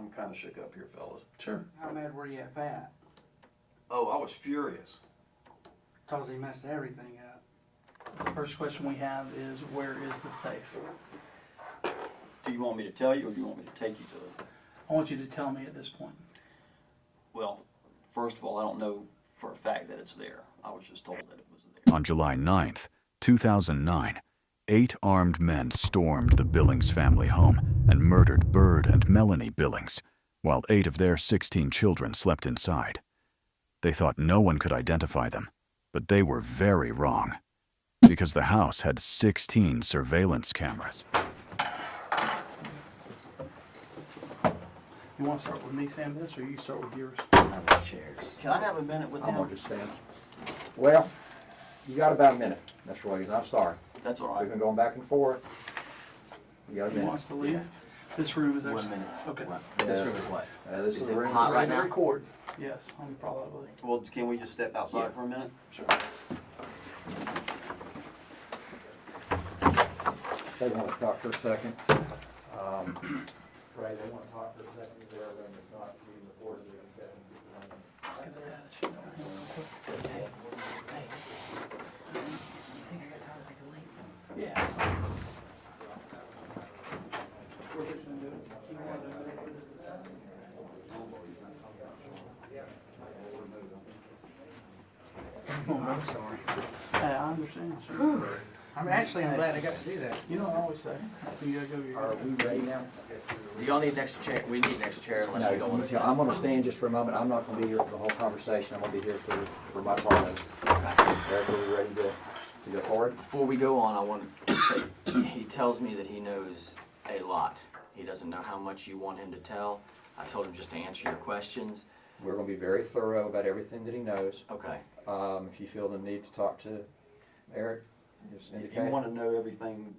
I'm kind of shook up here, fellas. Sure. How mad were you at Pat? Oh, I was furious. Cause he messed everything up. The first question we have is, where is the safe? Do you want me to tell you, or do you want me to take you to it? I want you to tell me at this point. Well, first of all, I don't know for a fact that it's there. I was just told that it was there. On July 9th, 2009, 8 armed men stormed the Billings family home and murdered Byrd and Melanie Billings, while 8 of their 16 children slept inside. They thought no one could identify them, but they were very wrong, because the house had 16 surveillance cameras. You want to start with me saying this, or you start with yours? Chairs. Can I have a minute with I'm him? gonna just stand. Well, you got about a minute, Mr. Williams, I'm sorry. That's all We've right. been going back and forth. You got a Who minute. wants to leave? This room is 1 actually... minute. Okay. This room is what? This Is is it the room. hot right Ready to now? record. Yes, probably. Well, can we just step outside Yeah. for a minute? Sure. They want to talk for a second. Ray, they want to talk for a second, is there, then it's not being recorded, we can Let's get that shit over here real quick. Hey, you think I got time to take a leak? Yeah. We're fixing to do it. Oh, I'm sorry. Hey, I understand, sure. I'm glad I got to do that. You don't always say. You gotta go to your... Are we ready now? Do y'all need an extra chair? We need an extra chair unless you don't want to sit. I'm gonna stand just for a moment, I'm not gonna be here for the whole conversation, I'm gonna be here for my part of it. Eric, are we ready to go forward? Before we go on, I want to tell you, he tells me that he knows a lot. He doesn't know how much you want him to tell. I told him just to answer your questions. We're gonna be very thorough about everything that he knows. Okay. If you feel the need to talk to Eric, just If you indicate. want to know everything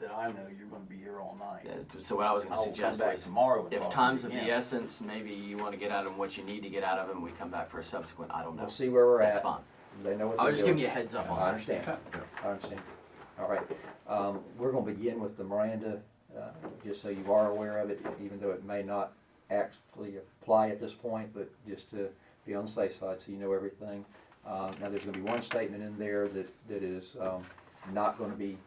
that I know, you're going to be here all night. So what I was going to I'll come suggest back was, tomorrow and if talk to time's you of the again. essence, maybe you want to get out of him what you need to get out of him. We come back for a subsequent. I don't know. We'll see where we're That's at. fine. They know what I they're was just doing. giving you a heads up on I that. understand. I understand. All right. We're gonna begin with the Miranda, just so you are aware of it, even though it may not actually apply at this point, but just to be on the safe side so you know everything. Now there's gonna be one statement in there that is not gonna be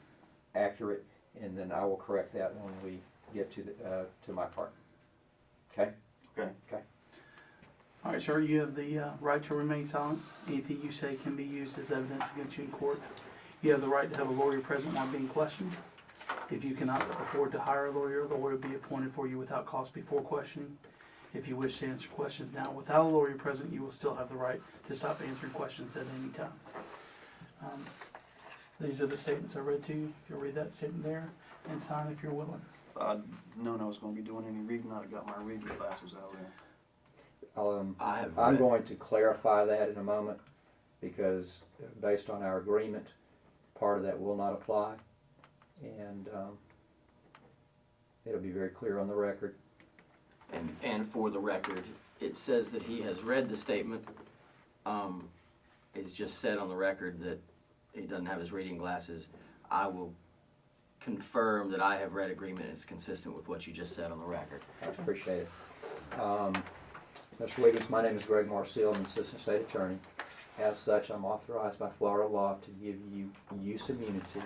accurate, and then I will correct that when we get to my part. Okay? Okay. Okay. All right, sir, you have the right to remain silent. Anything you say can be used as evidence against you in court. You have the right to have a lawyer present while being questioned. If you cannot afford to hire a lawyer, the lawyer will be appointed for you without cost before questioning. If you wish to answer questions now without a lawyer present, you will still have the right to stop answering questions at any time. These are the statements I read to you. If you'll read that statement there and sign if you're willing. Known I was going to be doing any reading. I'd have got my reading glasses out there. I have I'm read- going to clarify that in a moment, because based on our agreement, part of that will not apply, and it'll be very clear on the record. And for the record, it says that he has read the statement. It's just said on the record that he doesn't have his reading glasses. I will confirm that I have read agreement and it's consistent with what you just said on the record. I appreciate it. Mr. Wiggins, my name is Greg Marcel, I'm an Assistant State Attorney. As such, I'm authorized by Florida law to give you use immunity,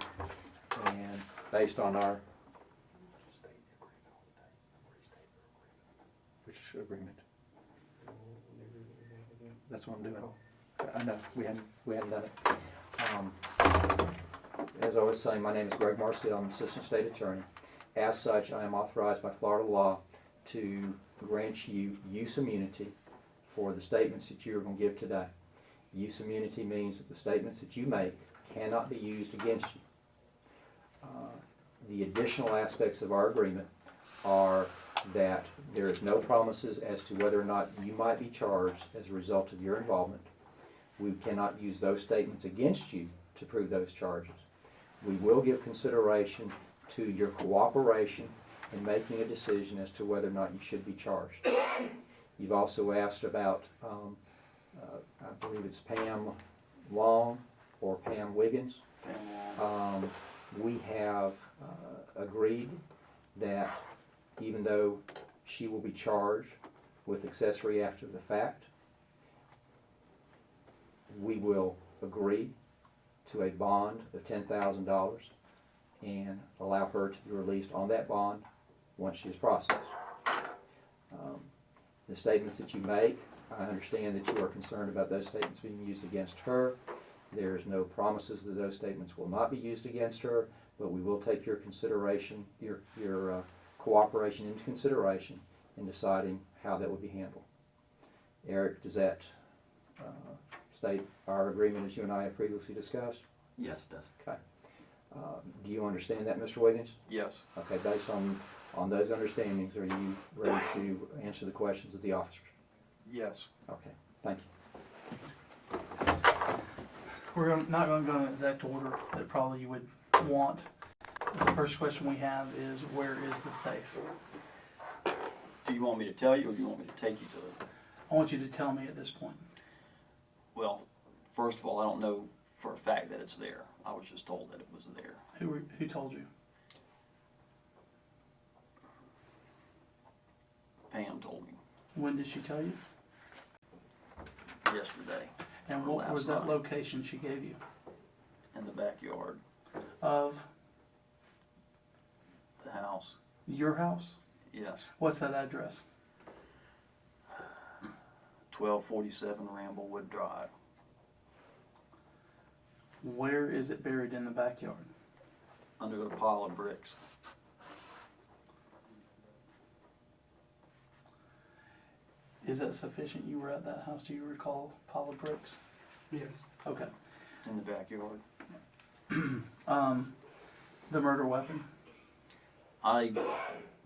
and based on our... Which agreement? That's what I'm doing. I know, we hadn't done it. As I was saying, my name is Greg Marcel, I'm an Assistant State Attorney. As such, I am authorized by Florida law to grant you use immunity for the statements that you are going to give today. Use immunity means that the statements that you make cannot be used against you. The additional aspects of our agreement are that there is no promises as to whether or not you might be charged as a result of your involvement. We cannot use those statements against you to prove those charges. We will give consideration to your cooperation in making a decision as to whether or not you should be charged. You've also asked about, I believe it's Pam Long or Pam Wiggins. We have agreed that even though she will be charged with accessory after the fact. We will agree to a bond of $10,000 and allow her to be released on that bond once she is processed. The statements that you make, I understand that you are concerned about those statements being used against her. There is no promises that those statements will not be used against her, but we will take your consideration, your cooperation into consideration in deciding how that would be handled. Eric, does that state our agreement as you and I have previously discussed? Yes, it does. Okay. Do you understand that, Mr. Wiggins? Yes. Okay, based on those understandings, are you ready to answer the questions of the officers? Yes. Okay, thank you. We're not going to go in exact order that probably you would want. The first question we have is, where is the safe? Do you want me to tell you, or do you want me to take you to it? I want you to tell me at this point. Well, first of all, I don't know for a fact that it's there. I was just told that it was there. Who told you? Pam told me When did she tell you? yesterday And Or what last was that night. location she gave you? in the backyard, Of the house. your house? Yes. What's that address? 1247 Ramblewood Drive. Where is it buried in the backyard? Under a pile of bricks. Is that sufficient? You were at that house, do you recall pile of bricks? Yes. Okay. In the backyard. The murder weapon?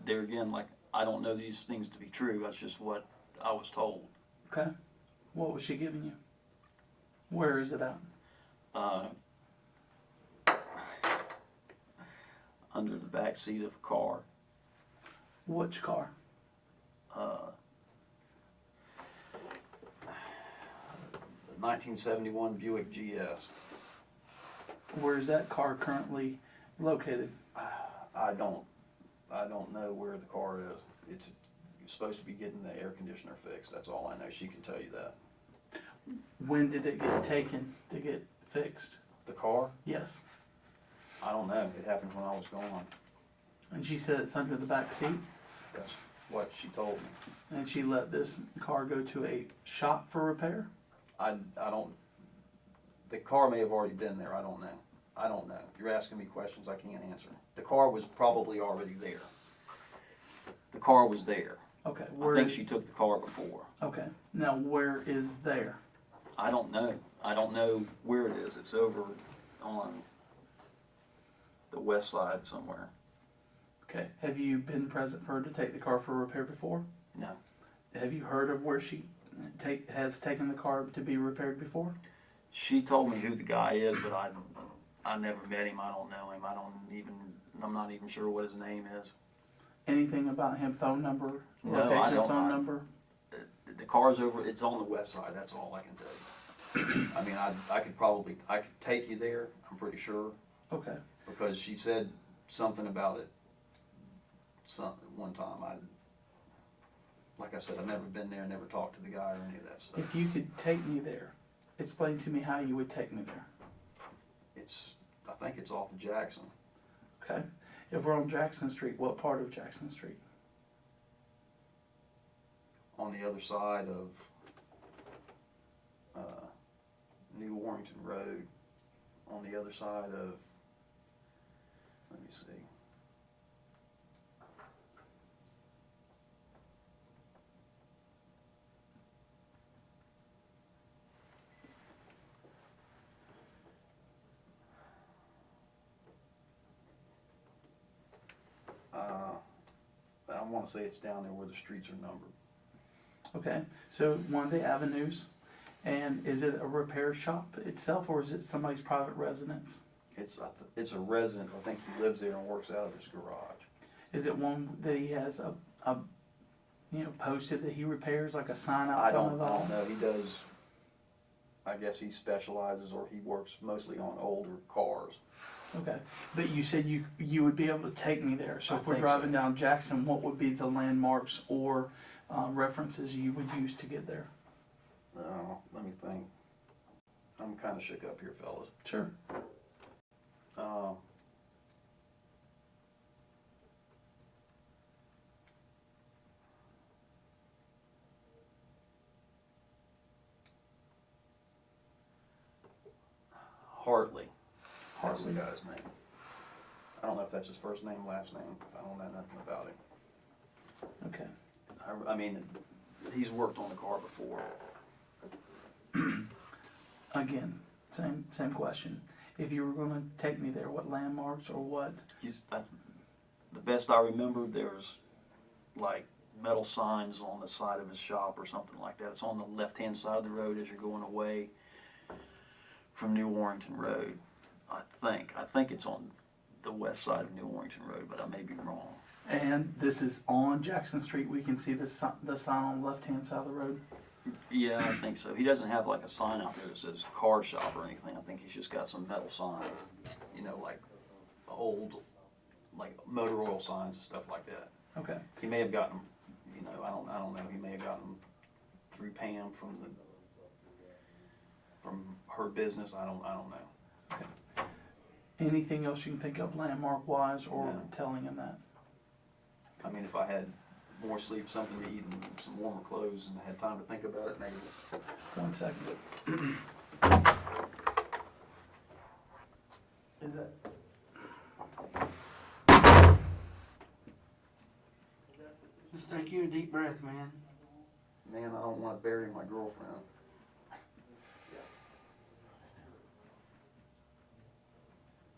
There again, like, I don't know these things to be true. That's just what I was told. Okay. What was she giving you? Where is it at? Under the back seat of a car. Which car? The 1971 Buick GS. Where is that car currently located? I don't know where the car is. It's supposed to be getting the air conditioner fixed. That's all I know. She can tell you that. When did it get taken to get fixed? The car? Yes. I don't know. It happened when I was gone. And she said it's under the back seat, That's what she told me. and she let this car go to a shop for repair? I don't. The car may have already been there. I don't know. I don't know. You're asking me questions I can't answer. The car was probably already there. The car was there. Okay. I think she took the car before. Okay. Now where is there? I don't know. I don't know where it is. It's over on the west side somewhere. Okay. Have you been present for her to take the car for repair before? No. Have you heard of where she has taken the car to be repaired before? She told me who the guy is, but I never met him. I don't know him. I'm not even sure what his name is. Anything about him? Phone number? No, I Location, don't. phone number? The car's over. It's on the west side. That's all I can tell you. I mean, I could take you there. I'm pretty sure, Okay. because she said something about it. One time. Like I said, I've never been there. Never talked to the guy or any of that stuff. If you could take me there, explain to me how you would take me there. I think it's off of Jackson. Okay. If we're on Jackson Street, what part of Jackson Street? On the other side of New Warrington Road, on the other side of, let me see. I want to say it's down there where the streets are numbered. Okay. So one of the avenues, and is it a repair shop itself, or is it somebody's private residence? It's a resident. I think he lives there and works out of his garage. Is it one that he has a posted that he repairs, like a sign out I front don't of it? know. He does. I guess he specializes, or he works mostly on older cars. Okay, but you said you would be able to take me there, so I if we're think driving so. down Jackson, what would be the landmarks or references you would use to get there? Let me think. I'm kinda shook up here, fellas. Sure. Uh, Hartley. That's the Hartley. guy's name. I don't know if that's his first name, last name. I don't know nothing about him. Okay. I mean, he's worked on the car before. Again, same question. If you were gonna take me there, what landmarks or what? The best I remember, there's like metal signs on the side of his shop or something like that. It's on the left-hand side of the road as you're going away from New Warrington Road. I think it's on the west side of New Warrington Road, but I may be wrong. And this is on Jackson Street. We can see the sign on the left-hand side of the road. Yeah, I think so. He doesn't have like a sign out there that says car shop or anything. I think he's just got some metal signs, you know, like old, like motor oil signs and stuff like that. Okay. He may have gotten them, you know, I don't know. He may have gotten them through Pam from her business. I don't know. Anything else you can think of landmark-wise or No. telling in that? I mean, if I had more sleep, something to eat, and some warmer clothes, and I had time to think about it, maybe. 1 second. Is that? Just take you a deep breath, man. Man, I don't want to bury my girlfriend.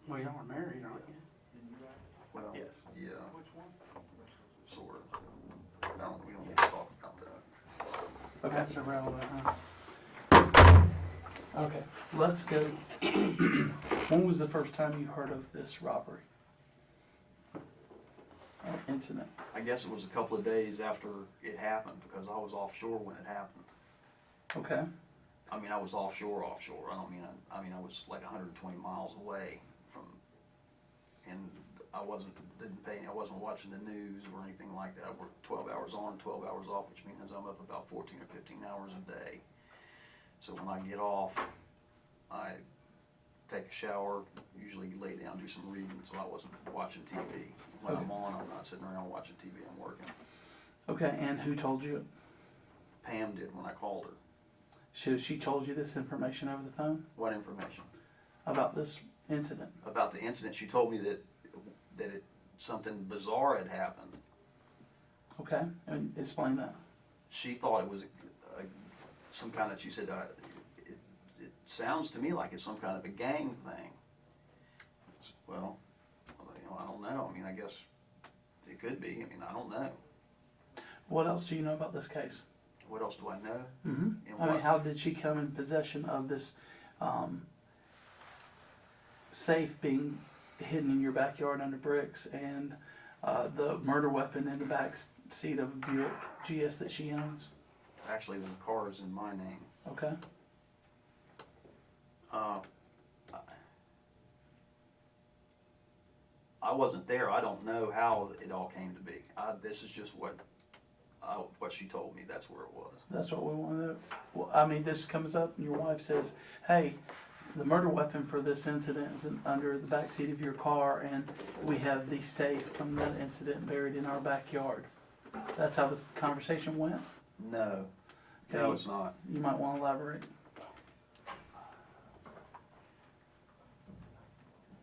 Well, y'all are married, aren't you? Well, Yes. yeah. Which one? Sort of. We don't need to talk about that. Okay. That's irrelevant, huh? Okay. Let's go. When was the first time you heard of this robbery? Or incident? I guess it was a couple of days after it happened, because I was offshore when it happened. Okay. I mean, I was offshore. I don't mean, I mean, I was like 120 miles away from, and I wasn't watching the news or anything like that. I worked 12 hours on, 12 hours off, which means I'm up about 14 or 15 hours a day. So when I get off, I take a shower, usually lay down, do some reading, so I wasn't watching TV. When I'm on, I'm not sitting around watching TV, I'm working. Okay, and who told you it? Pam did when I called her. So she told you this information over the phone What information? about this incident? About the incident, she told me that something bizarre had happened. Okay, and explain that. She thought it was some kind of, she said, it sounds to me like it's some kind of a gang thing. Well, you know, I don't know. I mean, I guess it could be. I mean, I don't know. What else do you know about this case? What else do I know? Mm-hmm. And I mean, what- how did she come in possession of this safe being hidden in your backyard under bricks and the murder weapon in the back seat of a Buick GS that she owns? Actually, the car is in my name. Okay. I wasn't there. I don't know how it all came to be. This is just what she told me. That's where it was. That's what we want to know. Well, I mean, this comes up and your wife says, hey, the murder weapon for this incident is under the back seat of your car and we have the safe from that incident buried in our backyard. That's how this conversation went? No. Okay. No, it's not. You might want to elaborate.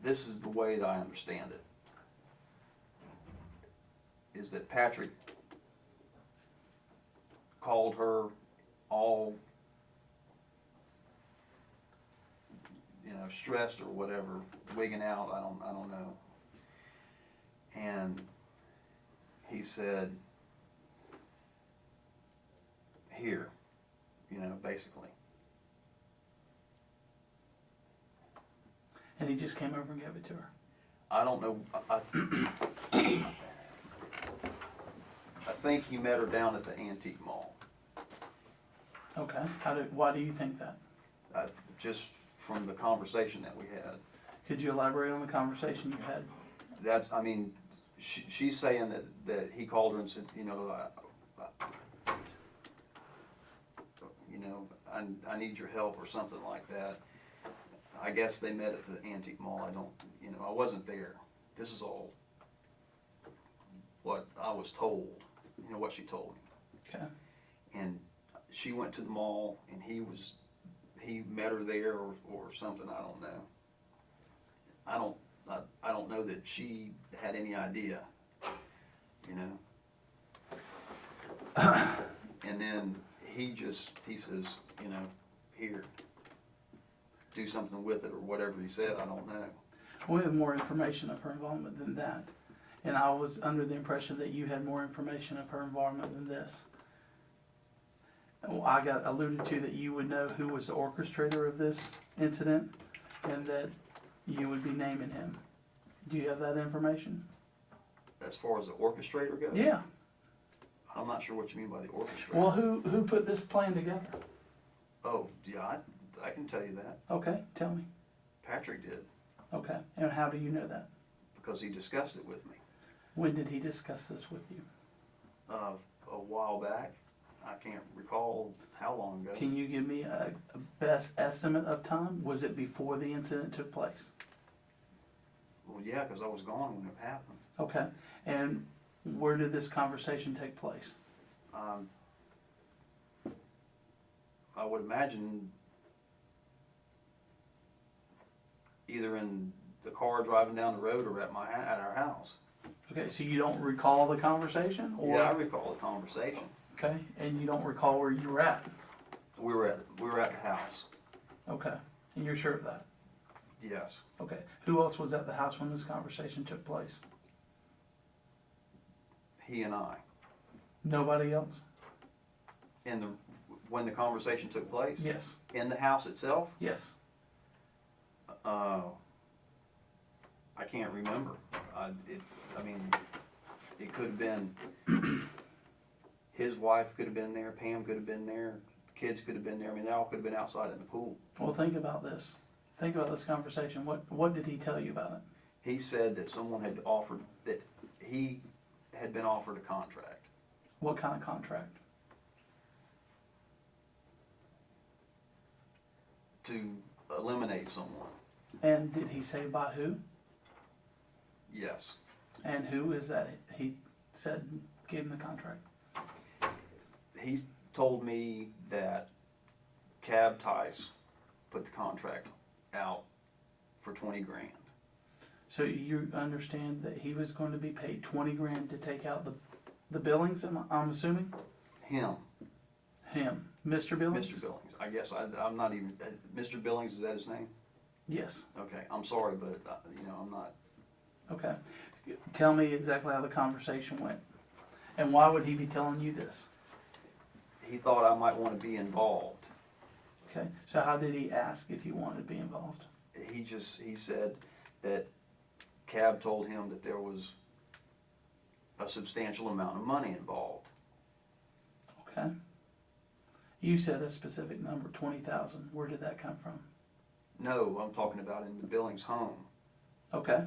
This is the way that I understand it. Is that Patrick called her all, you know, stressed or whatever, wigging out, I don't know. And he said, here, you know, basically. And he just came over and gave it to her. I don't know, I think he met her down at the antique mall. Okay. Why do you think that? Just from the conversation that we had. Could you elaborate on the conversation you had? That's, I mean, she's saying that he called her and said, you know, I need your help or something like that. I guess they met at the antique mall. I don't, I wasn't there. This is all what I was told, what she told me. Okay. And she went to the mall and he met her there or something, I don't know. I don't know that she had any idea, And then he says, here, do something with it or whatever he said, I don't know. We have more information of her involvement than that. And I was under the impression that you had more information of her involvement than this. I got alluded to that you would know who was the orchestrator of this incident and that you would be naming him. Do you have that information? As far as the orchestrator goes? Yeah. I'm not sure what you mean by the orchestrator. Well, who put this plan together? Oh, yeah, I can tell you that. Okay, tell me. Patrick did, Okay, and how do you know that? because he discussed it with me. When did he discuss this with you? A while back. I can't recall how long ago. Can you give me a best estimate of time? Was it before the incident took place? Well, yeah, because I was gone when it happened. Okay, and where did this conversation take place? I would imagine either in the car driving down the road or at our house. Okay, so you don't recall the conversation? Or, Yeah, I recall the conversation. okay, and you don't recall where you were at? We were at the house. Okay, and you're sure of that? Yes. Okay, who else was at the house when this conversation took place? He and I. Nobody else? When the conversation took place? Yes, In the house itself? yes. I can't remember. It could have been, his wife could have been there, Pam could have been there, kids could have been there. I mean, they all could have been outside in the pool. Well, think about this. Think about this conversation. What did he tell you about it? He said that someone had offered, that he had been offered a contract. What kind of contract? To eliminate someone. And did he say by who? Yes. And who is that he said gave him the contract? He told me that Cab Tice put the contract out for 20 grand. So you understand that he was going to be paid 20 grand to take out the Billings, I'm assuming? Him, Him. Mr. Billings? Mr. Billings. I guess I'm not even, Mr. Billings, is that his name? Yes. Okay, I'm sorry, but, I'm not. Okay. Tell me exactly how the conversation went. And why would he be telling you this? He thought I might want to be involved. Okay. So how did he ask if you wanted to be involved? He said that Cab told him that there was a substantial amount of money involved. Okay. You said a specific number, 20,000. Where did that come from? No, I'm talking about in the Billings home. Okay.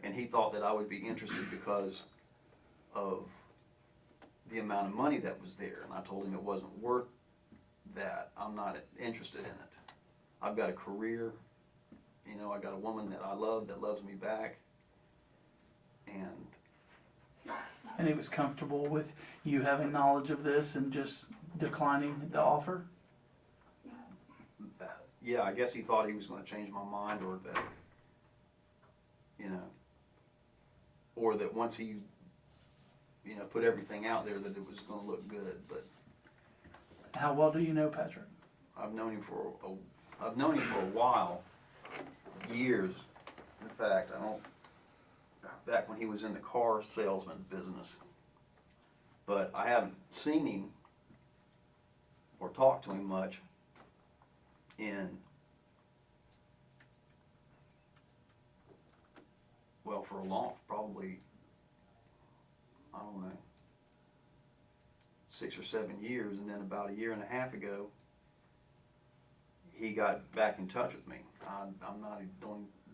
And he thought that I would be interested because of the amount of money that was there. And I told him it wasn't worth that. I'm not interested in it. I've got a career. I got a woman that I love that loves me back. And he was comfortable with you having knowledge of this and just declining the offer? Yeah, I guess he thought he was going to change my mind, or that, or that once he, put everything out there that it was going to look good. But How well do you know Patrick? I've known him for a while, years. In fact, back when he was in the car salesman business. But I haven't seen him or talked to him much for a long, probably, I don't know, 6 or 7 years. And then about a year and a half ago, he got back in touch with me. I'm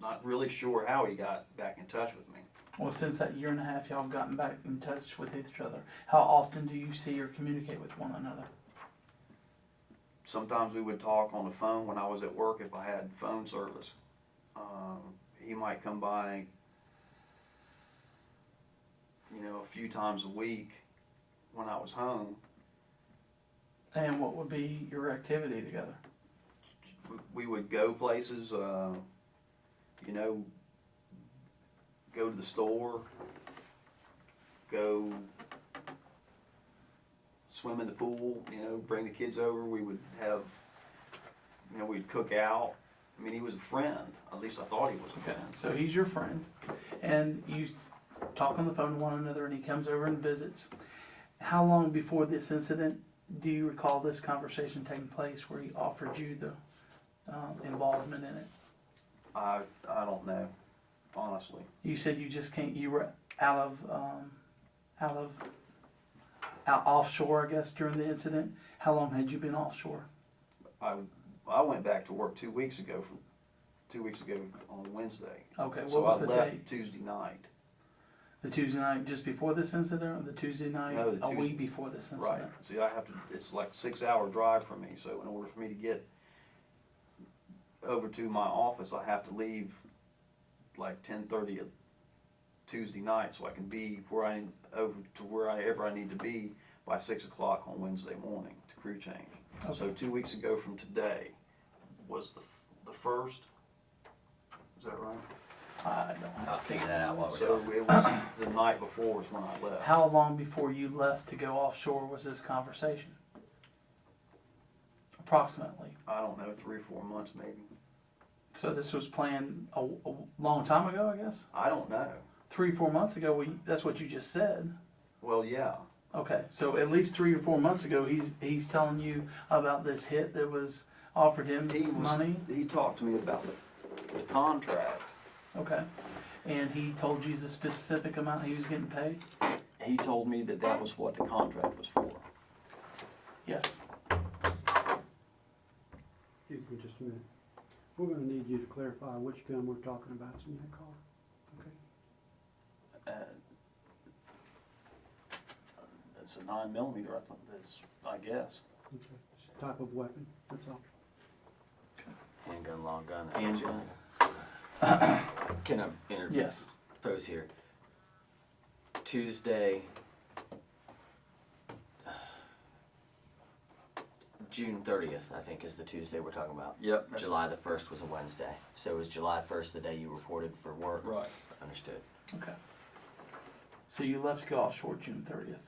not really sure how he got back in touch with me. Well, since that year and a half, y'all have gotten back in touch with each other. How often do you see or communicate with one another? Sometimes we would talk on the phone when I was at work if I had phone service. He might come by, a few times a week when I was home. And what would be your activity together? We would go places, go to the store, go swim in the pool, bring the kids over. We would have, we'd cook out. I mean, he was a friend. At least I thought he was a Okay, friend. so he's your friend, and you talk on the phone to one another, and he comes over and visits. How long before this incident do you recall this conversation taking place where he offered you the involvement in it? I don't know, honestly. You said you just can't. You were out offshore, I guess, during the incident. How long had you been offshore? I went back to work 2 weeks ago. 2 weeks ago on Wednesday. Okay, what So was I the left date? Tuesday night. The Tuesday night just before this incident, or the Tuesday night No, the a week Tuesday- before this incident? Right. See, it's like 6 hour drive for me. So in order for me to get over to my office, I have to leave like 10:30 Tuesday night, so I can be wherever I need to be by 6 o'clock on Wednesday morning to crew change. Okay. So 2 weeks ago from today was the first. Is that right? I don't I'll figure that out while we're So talking. it was the night before was when I left. How long before you left to go offshore was this conversation? Approximately. I don't know, 3 or 4 months maybe. So this was planned a long time ago, I guess? I don't know. 3 or 4 months ago, that's what you just said. Well, yeah. Okay, so at least 3 or 4 months ago, he's telling you about this hit that was offered him money? He talked to me about the contract. Okay. And he told you the specific amount he was getting paid? He told me that was what the contract was for. Yes. Excuse me just a minute. We're gonna need you to clarify which gun we're talking about in that car, okay? It's a 9mm, I guess. Okay. It's a type of weapon, that's all. Handgun, long gun. Handgun. Can I interpose Yes. here? Tuesday, June 30th, I think, is the Tuesday we're talking about. Yep. July the 1st was a Wednesday. So was July 1st the day you reported for work? Right. Understood. Okay. So you left to go offshore June 30th.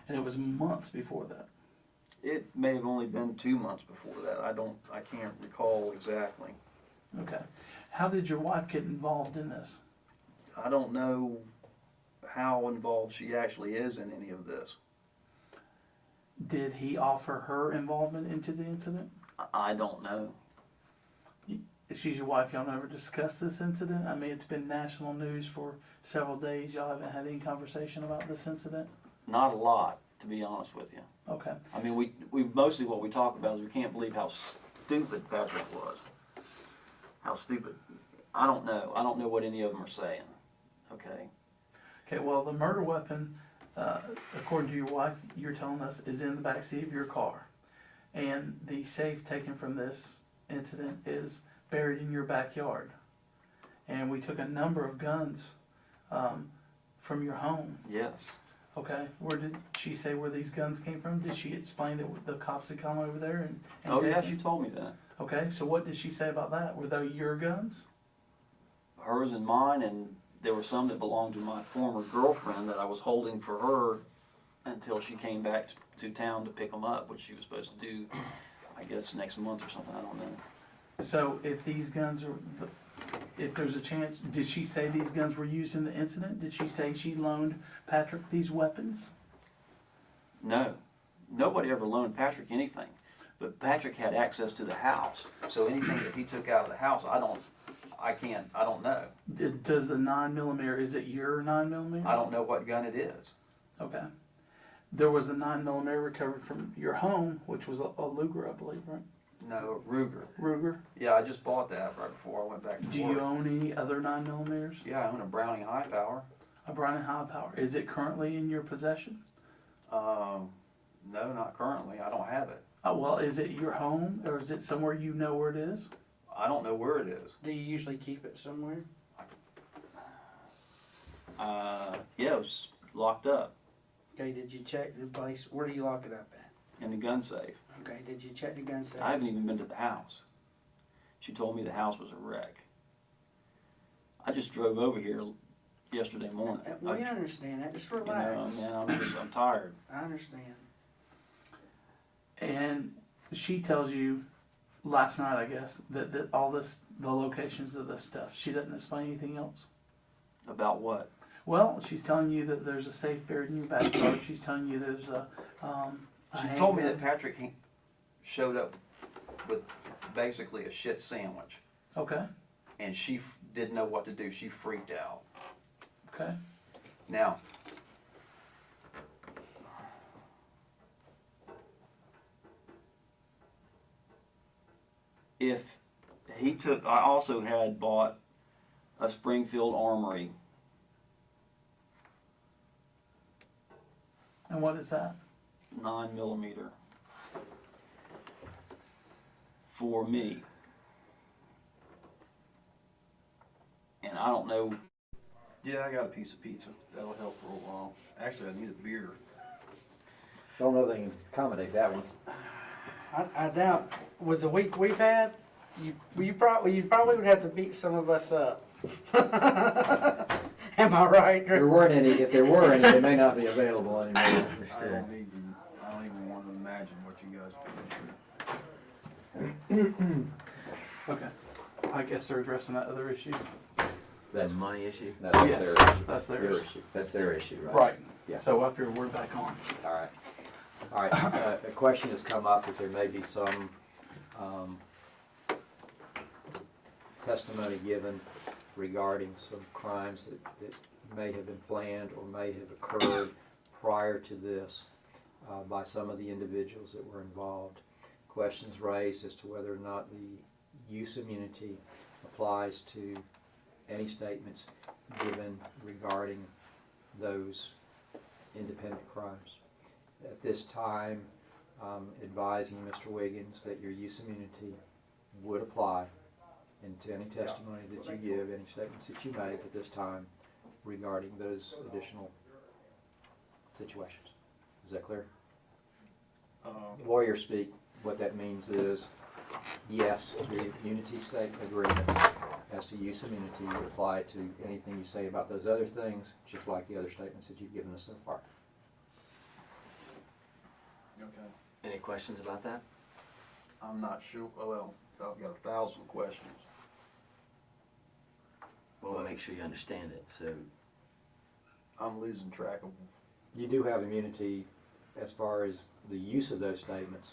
And it was months before that. It may have only been 2 months before that. I can't recall exactly. Okay. How did your wife get involved in this? I don't know how involved she actually is in any of this. Did he offer her involvement into the incident? I don't know. If she's your wife, y'all never discussed this incident? I mean, it's been national news for several days. Y'all haven't had any conversation about this incident? Not a lot, to be honest with you. Okay. I mean, we mostly what we talk about is we can't believe how stupid Patrick was. How stupid. I don't know. I don't know what any of them are saying. Okay. Okay, well, the murder weapon, according to your wife, you're telling us, is in the backseat of your car. And the safe taken from this incident is buried in your backyard. And we took a number of guns from your home. Yes. Okay, where did she say where these guns came from? Did she explain that the cops had come over there and Oh yeah, taken? she told me that. Okay, so what did she say about that? Were they your guns? Hers and mine, and there were some that belonged to my former girlfriend that I was holding for her until she came back to town to pick them up, which she was supposed to do, I guess, next month or something. I don't know. So if these guns are, if there's a chance, did she say these guns were used in the incident? Did she say she loaned Patrick these weapons? No, nobody ever loaned Patrick anything, but Patrick had access to the house. So anything that he took out of the house, I don't know. Does the 9mm, is it your 9mm? I don't know what gun it is. Okay. there was a 9mm recovered from your home, which was a Luger, I believe, right? No, Ruger. Ruger. Yeah, I just bought that right before I went back to Do work. you own any other 9mm? Yeah, I own a Browning High Power. A Browning High Power. Is it currently in your possession? No, not currently. I don't have it. Oh, well, is it your home, or is it somewhere you know where it is? I don't know where it is. Do you usually keep it somewhere? Yeah, it was locked up Okay, did you check the place? Where do you lock it up at? in the gun safe. Okay, did you check the gun safe? I haven't even been to the house. She told me the house was a wreck. I just drove over here yesterday morning. We understand that. Just You relax. know, man, I'm tired. I understand. And she tells you last night, I guess, that all this, the locations of this stuff. She doesn't explain anything else. About what? Well, she's telling you that there's a safe buried in your backyard. She's telling you there's a She told me handgun. that Patrick showed up with basically a shit sandwich, Okay, and she didn't know what to do. She freaked out. okay. Now, if he took, I also had bought a Springfield Armory. And what is that? 9mm for me. And I don't know. Yeah, I got a piece of pizza. That'll help for a while. Actually, I need a beer. Don't know if they can accommodate that one. I doubt, with the week we've had, you probably would have to beat some of us up. Am I right? If there weren't any, they may not be available anymore. They're I still- don't even want to imagine what you guys do. Okay. I guess they're addressing that other issue. That's money issue? No, that's Yes, their issue. that's their Your issue. issue. That's their issue, right? Right. Yeah. So up here, we're back on. All right. All right. A question has come up that there may be some testimony given regarding some crimes that may have been planned or may have occurred prior to this by some of the individuals that were involved. Questions raised as to whether or not the use immunity applies to any statements given regarding those independent crimes. At this time, advising Mr. Wiggins that your use immunity would apply into any testimony that you give, any statements that you make at this time regarding those additional situations. Is that clear? Lawyer speak, what that means is, yes, the immunity state agreement as to use immunity would apply to anything you say about those other things, just like the other statements that you've given us so far. Okay. Any questions about that? I'm not sure. Well, I've got 1,000 questions. Well, we'll make sure you understand it, so. I'm losing track of. You do have immunity as far as the use of those statements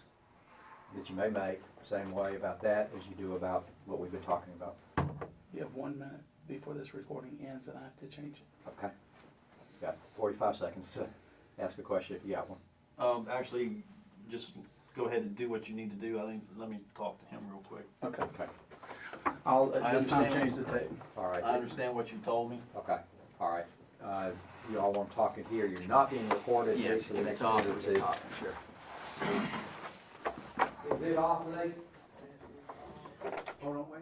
that you may make, same way about that as you do about what we've been talking about. You have 1 minute before this recording ends, and I have to change it. Okay. Got 45 seconds to ask a question if you got one. Actually, just go ahead and do what you need to do. Let me talk to him real quick. Okay. Okay. I'll at I this time understand. change the tape. All right. I understand what you told me. Okay. All right. You all want to talk in here. You're not being recorded. Yeah, at least for the if next it's off, minute we or can two. talk, sure. Is it off, Lee? Hold on, wait.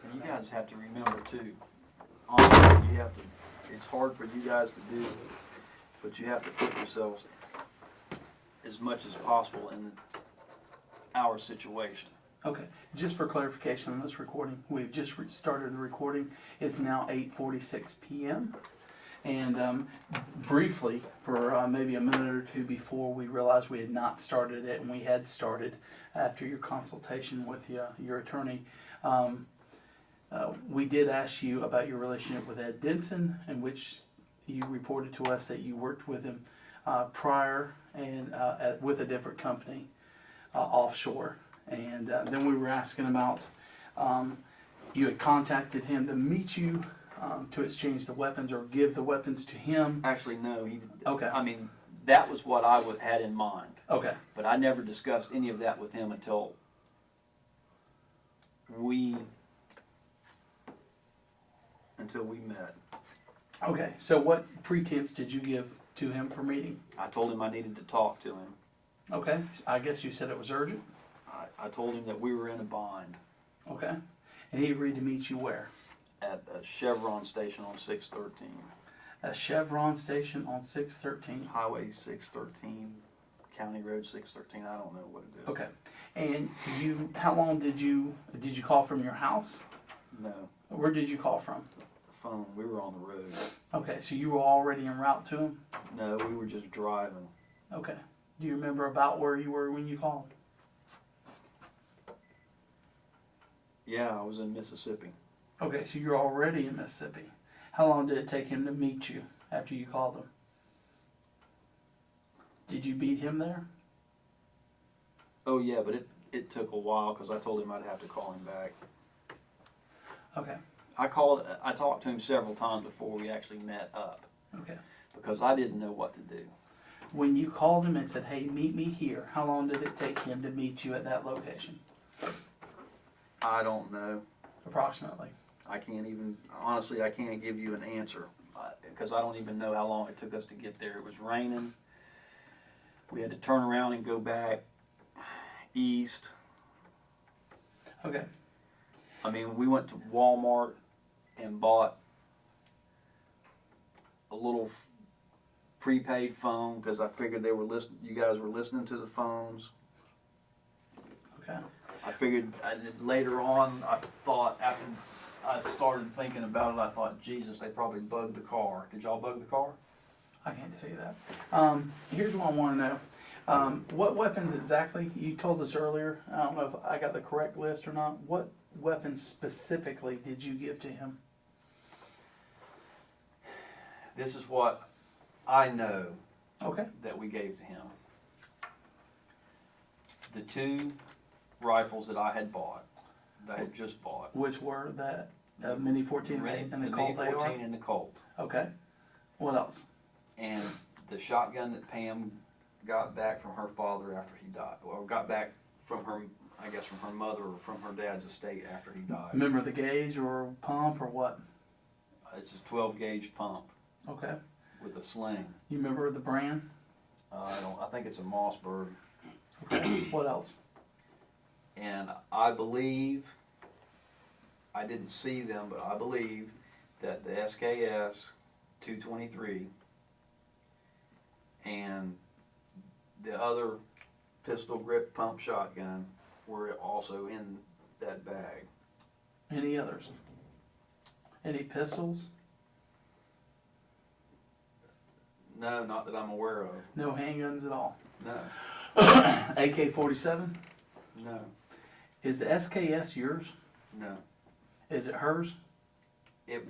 And you guys have to remember too, honestly, you have to, it's hard for you guys to do, but you have to put yourselves as much as possible in our situation. Okay, just for clarification on this recording, we've just started the recording. It's now 8:46 p.m. And briefly, for maybe a minute or two before, we realized we had not started it, and we had started after your consultation with your attorney. We did ask you about your relationship with Ed Denson, in which you reported to us that you worked with him prior and with a different company offshore. And then we were asking about, you had contacted him to meet you to exchange the weapons or give the weapons to him? Actually, no, Okay. I mean, that was what I had in mind, Okay, but I never discussed any of that with him until we met. okay. So what pretense did you give to him for meeting? I told him I needed to talk to him. Okay, I guess you said it was urgent? I told him that we were in a bind Okay. And he agreed to meet you where? at a Chevron station on 613, A Chevron station on 613. Highway 613, County Road 613. I don't know what it is. Okay. And how long did you call from your house? No, Where did you call from? the phone. We were on the road. Okay, so you were already en route to him? No, we were just driving. Okay. Do you remember about where you were when you called? Yeah, I was in Mississippi. Okay, so you're already in Mississippi. How long did it take him to meet you after you called him? Did you beat him there? Oh yeah, but it took a while because I told him I'd have to call him back. Okay, I talked to him several times before we actually met up okay. because I didn't know what to do. When you called him and said, hey, meet me here, how long did it take him to meet you at that location? I don't know. Approximately. I can't even, honestly, I can't give you an answer because I don't even know how long it took us to get there. It was raining. We had to turn around and go back east. Okay. I mean, we went to Walmart and bought a little prepaid phone because I figured you guys were listening to the phones. Okay. I figured later on, I thought after I started thinking about it, I thought, Jesus, they probably bugged the car. Did y'all bug the car? I can't tell you that. Here's what I want to know. What weapons exactly? You told us earlier. I don't know if I got the correct list or not. What weapons specifically did you give to him? This is what I know Okay. that we gave to him. The two rifles that I had bought, that I had just bought. Which were that Mini 14 and the Colt Mini 14 AR? and the Colt. Okay. What else? And the shotgun that Pam got back from her father after he died, or got back from her, I guess from her mother or from her dad's estate after he died. Remember the gauge or pump or what? It's a 12 gauge pump Okay. with a sling. You remember the brand? I think it's a Mossberg. Okay. What else? And I believe, I didn't see them, but I believe that the SKS 223 and the other pistol grip pump shotgun were also in that bag. Any others? Any pistols? No, not that I'm aware of. No handguns at all? No, AK-47? no, Is the SKS yours? no. Is it hers?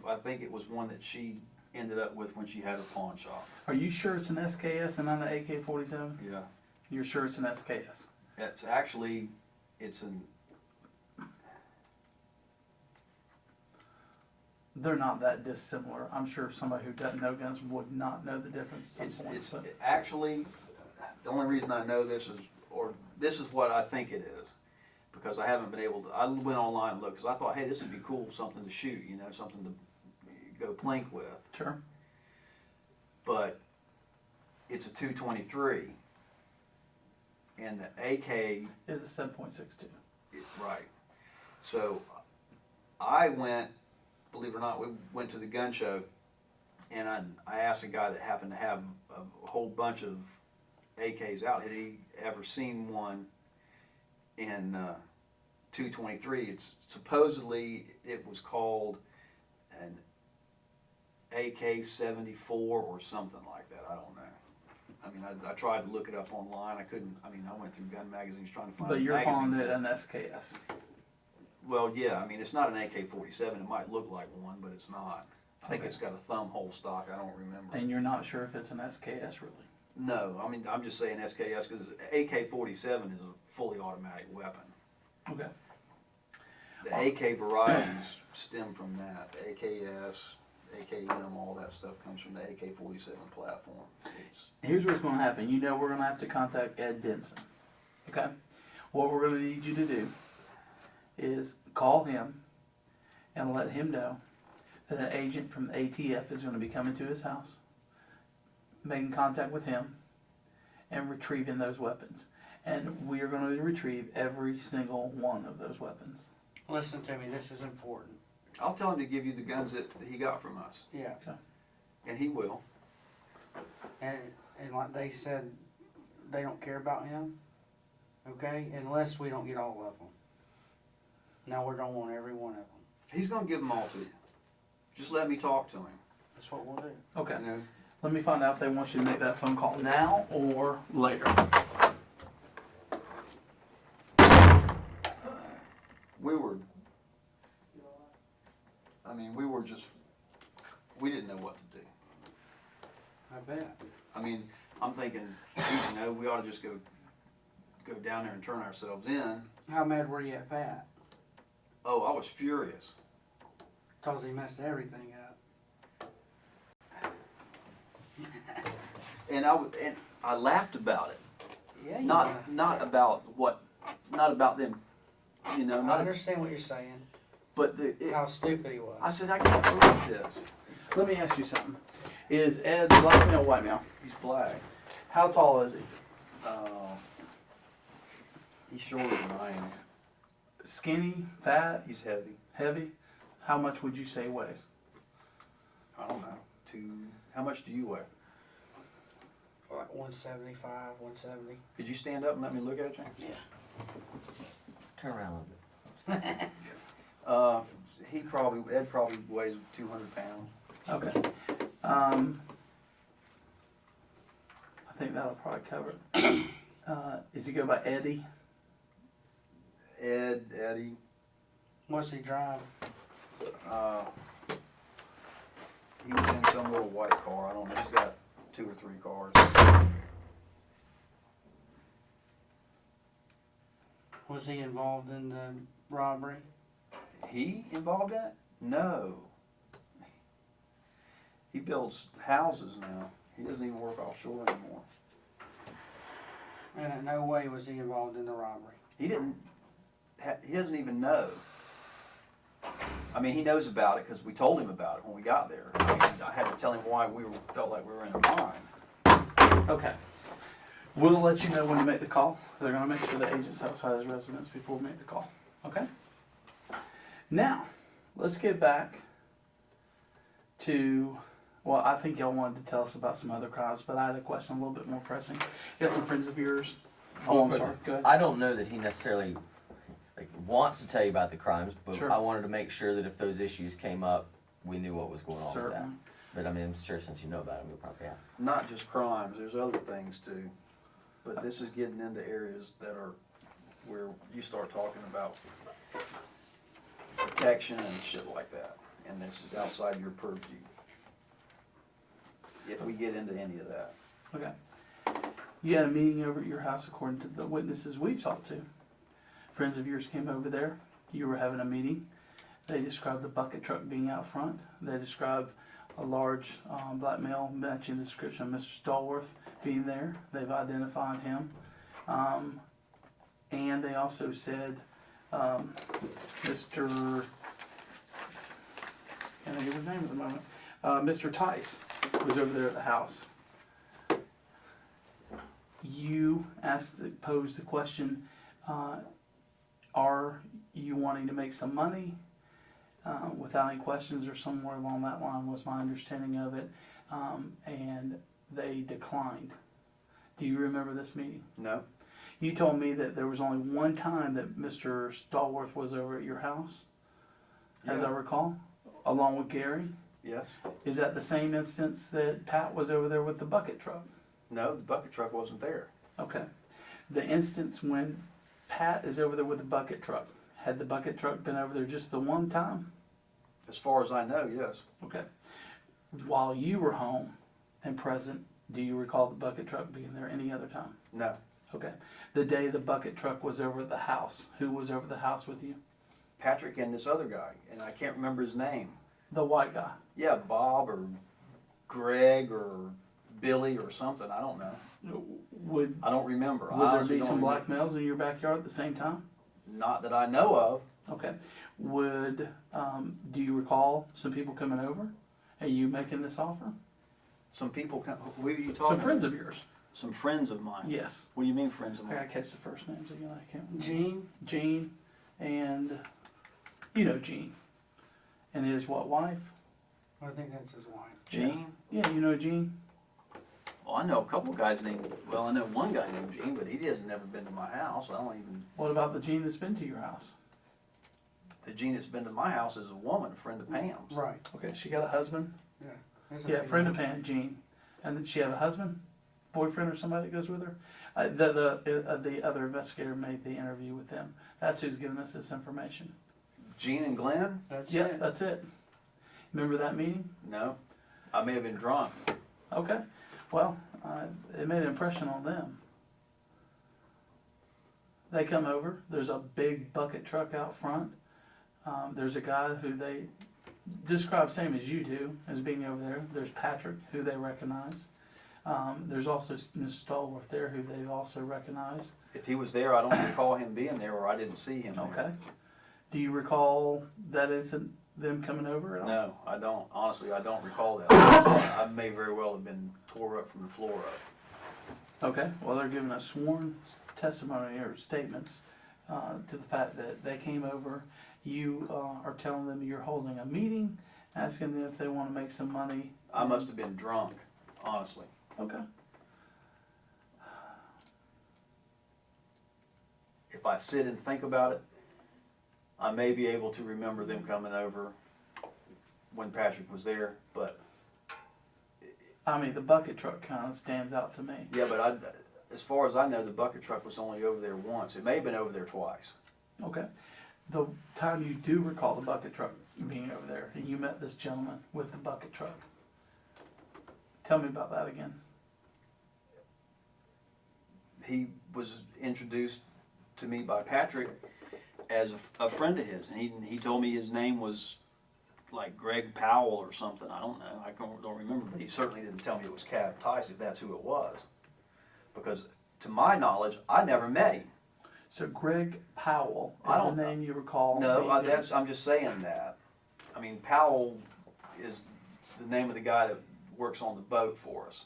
I think it was one that she ended up with when she had her pawn shop. Are you sure it's an SKS and not an AK-47? Yeah. You're sure it's an SKS? It's actually, it's an, They're not that dissimilar. I'm sure somebody who doesn't know guns would not know the difference at some point. it's But actually, the only reason I know this is, or this is what I think it is, because I haven't been able to, I went online and looked, because I thought, hey, this would be cool, something to shoot, you know, something to go plink with. sure. But it's a 223, and the AK, Is a 7.62. right. So I went, believe it or not, we went to the gun show, and I asked a guy that happened to have a whole bunch of AKs out, had he ever seen one in 223? It's supposedly, it was called an AK-74 or something like that. I don't know. I mean, I tried to look it up online. I couldn't. I mean, I went through gun magazines trying to find. But you're magazine calling for it an SKS. Well, yeah. I mean, it's not an AK-47. It might look like one, but it's not. I think Okay. it's got a thumb hole stock. I don't remember. And you're not sure if it's an SKS really? No, I mean, I'm just saying SKS because AK-47 is a fully automatic weapon. Okay. The AK varieties stem from that. The AKS, AKM, all that stuff comes from the AK-47 platform. Here's what's gonna happen. You know we're gonna have to contact Ed Denson, okay? What we're gonna need you to do is call him and let him know that an agent from the ATF is gonna be coming to his house, making contact with him, and retrieving those weapons. And we are gonna retrieve every single one of those weapons. Listen to me, this is important. I'll tell him to give you the guns that he got from us, Yeah, and he will. and like they said, they don't care about him, okay, unless we don't get all of them. Now we're gonna want every one of them. He's gonna give them all to you. Just let me talk to him. That's what we'll do. Okay. You know? Let me find out if they want you to make that phone call now or later. We didn't know what to do. I bet. I mean, I'm thinking, you know, we ought to just go down there and turn ourselves in. How mad were you at Pat? Oh, I was furious. Cause he messed everything up. And I laughed about it. Yeah, you Not about them, you know. I Not, understand what you're saying. but How stupid he was. I said, I can't believe this. Let me ask you something. Is Ed black male, white male? He's black. How tall is he? He's shorter than I am. Skinny, fat, He's heavy. heavy? How much would you say he weighs? I don't know. How much do you weigh? Like 175, 170. Could you stand up and let me look at you? Yeah. Turn around a little bit. Ed probably weighs 200 pounds. Okay. I think that'll probably cover it. Is he go by Eddie? Eddie, What's he drive? he was in some little white car. I don't know. He's got 2 or 3 cars. Was he involved in the robbery? He involved in it? No. He builds houses now. He doesn't even work offshore anymore. And in no way was he involved in the robbery. He doesn't even know. I mean, he knows about it because we told him about it when we got there. I mean, I had to tell him why felt like we were in a bind. Okay. We'll let you know when to make the call. They're going to make sure the agent's outside his residence before we make the call. Okay? Now, let's get back to, well, I think y'all wanted to tell us about some other crimes, but I had a question a little bit more pressing. You got some friends of yours? Oh, I'm sorry. Go ahead. I don't know that he necessarily wants to tell you about the crimes, but Sure. I wanted to make sure that if those issues came up, we knew what was going on with that. Certainly. But I mean, I'm sure since you know about him, you'll probably ask. Not just crimes, there's other things too. But this is getting into areas that are where you start talking about protection and shit like that. And this is outside your purview. If we get into any of that. Okay. You had a meeting over at your house according to the witnesses we've talked to. Friends of yours came over there. You were having a meeting. They described the bucket truck being out front. They described a large black male matching the description of Mr. Stallworth being there. They've identified him. And they also said Mr. can't think of his name at the moment. Mr. Tice was over there at the house. You posed the question, are you wanting to make some money? Without any questions or somewhere along that line was my understanding of it. And they declined. Do you remember this meeting? No. You told me that there was only one time that Mr. Stallworth was over at your house, as Yeah. I recall, along with Gary. Yes. Is that the same instance that Pat was over there with the bucket truck? No, the bucket truck wasn't there. Okay. The instance when Pat is over there with the bucket truck, had the bucket truck been over there just the one time? As far as I know, yes. Okay. While you were home and present, do you recall the bucket truck being there any other time? No. Okay. The day the bucket truck was over at the house, who was over the house with you? Patrick and this other guy, and I can't remember his name. The white guy. Yeah, Bob or Greg or Billy or something, I don't know. Would I don't remember. I would there honestly be don't some remember. black males in your backyard at the same time? Not that I know of. Okay. Would do you recall some people coming over and you making this offer? Some people come, who are you talking Some friends about? of yours. Some friends of mine. Yes. What do you mean friends of I mine? gotta catch the first names again. I can't remember. Gene, and you know Gene. And his what wife? I think that's his wife. Gene? Yeah, you know Gene. Well, I know a couple guys named, well, I know one guy named Gene, but he hasn't never been to my house. I don't even, What about the Gene that's been to your house? the Gene that's been to my house is a woman, a friend of Pam's. Right. Okay, she got a husband. There's a Yeah, big friend of one. Pam, Gene. And did she have a husband, boyfriend, or somebody that goes with her? The other investigator made the interview with them. That's who's giving us this information. Gene and Glenn? That's Yeah, it. that's it. Remember that meeting? No. I may have been drunk. Okay. Well, it made an impression on them. They come over. There's a big bucket truck out front. There's a guy who they describe same as you do as being over there. There's Patrick, who they recognize. There's also Miss Stallworth there, who they also recognize. If he was there, I don't recall him being there, or I didn't see him there. Okay. Do you recall that incident, them coming over at all? No, I don't. Honestly, I don't recall that. I may very well have been tore up from the floor up. Okay. Well, they're giving us sworn testimony or statements to the fact that they came over. You are telling them you're holding a meeting, asking them if they want to make some money. I must have been drunk, honestly. Okay. If I sit and think about it, I may be able to remember them coming over when Patrick was there, but I mean, the bucket truck kind of stands out to me. yeah, but as far as I know, the bucket truck was only over there once. It may have been over there twice. Okay. The time you do recall the bucket truck being over there, and you met this gentleman with the bucket truck. Tell me about that again. He was introduced to me by Patrick as a friend of his, and he told me his name was like Greg Powell or something. I don't know. I don't remember, but he certainly didn't tell me it was Cab Tice, if that's who it was. Because to my knowledge, I never met him. So Greg Powell I is don't the name you recall? No, being I'm just saying that. I mean, Powell is the name of the guy that works on the boat for us.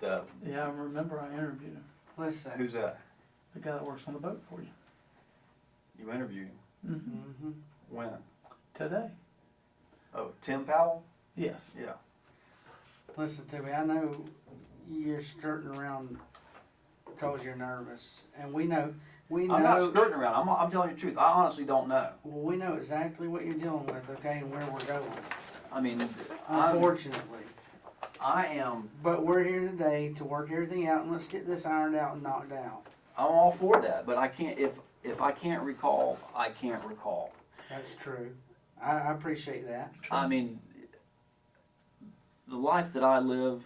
Yeah, I remember I interviewed him. Listen. Who's that? The guy that works on the boat for you. You interviewed him. Mm-hmm. When? Today. Oh, Tim Powell? Yes. Yeah. Listen to me. I know you're skirting around because you're nervous, and we know. I'm not skirting around. I'm telling you the truth. I honestly don't know. Well, we know exactly what you're dealing with, okay, and where we're going. I mean, Unfortunately. I am. But we're here today to work everything out, and let's get this ironed out and knocked out. I'm all for that, but I can't. If I can't recall, I can't recall. That's true. I appreciate that. I mean, the life that I live,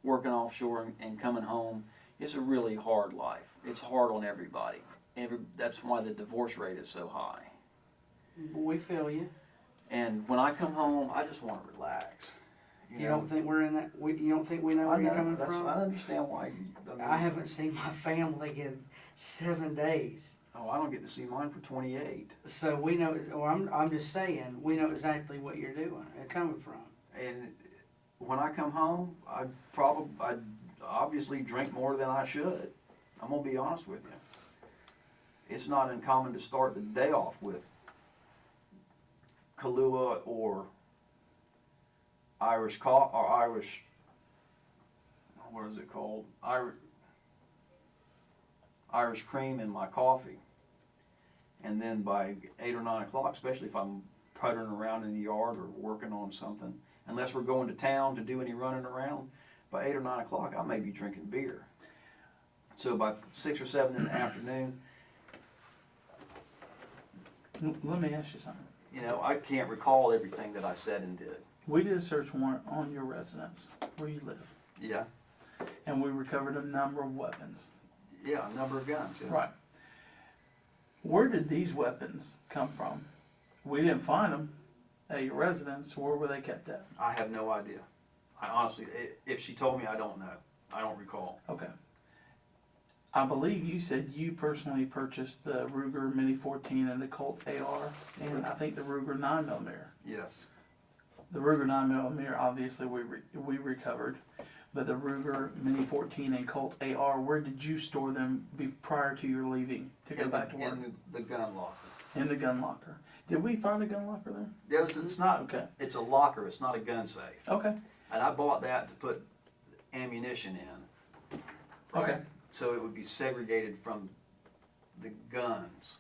working offshore and coming home, it's a really hard life. It's hard on everybody. That's why the divorce rate is so high. We feel you. And when I come home, I just want to relax. You don't think we're in that? You don't think we know where you're coming from? I understand why you. I haven't seen my family in 7 days. Oh, I don't get to see mine for 28. So we know. Well, I'm just saying we know exactly what you're doing and coming from. And when I come home, I'd obviously drink more than I should. I'm gonna be honest with you. It's not uncommon to start the day off with Kahlua or Irish what is it called? Irish cream in my coffee. And then by 8 or 9 o'clock, especially if I'm puttering around in the yard or working on something, unless we're going to town to do any running around, by 8 or 9 o'clock I may be drinking beer. So by 6 or 7 in the afternoon, Let me ask you something. you know, I can't recall everything that I said and did. We did a search warrant on your residence, where you live, Yeah, and we recovered a number of weapons. yeah, a number of guns. Yeah. Right. Where did these weapons come from? We didn't find them. at your residence, where were they kept at? I have no idea. I honestly, if she told me, I don't know. I don't recall. Okay. I believe you said you personally purchased the Ruger Mini 14 and the Colt AR, and I think the Ruger 9mm. Yes. The Ruger 9mm, obviously, we recovered. But the Ruger Mini 14 and Colt AR, where did you store them prior to your leaving to go back to work? In the gun locker. In the gun locker. Did we find a gun locker there? It's not, Okay. it's a locker, it's not a gun safe. Okay. And I bought that to put ammunition in. Right? Okay. So it would be segregated from the guns.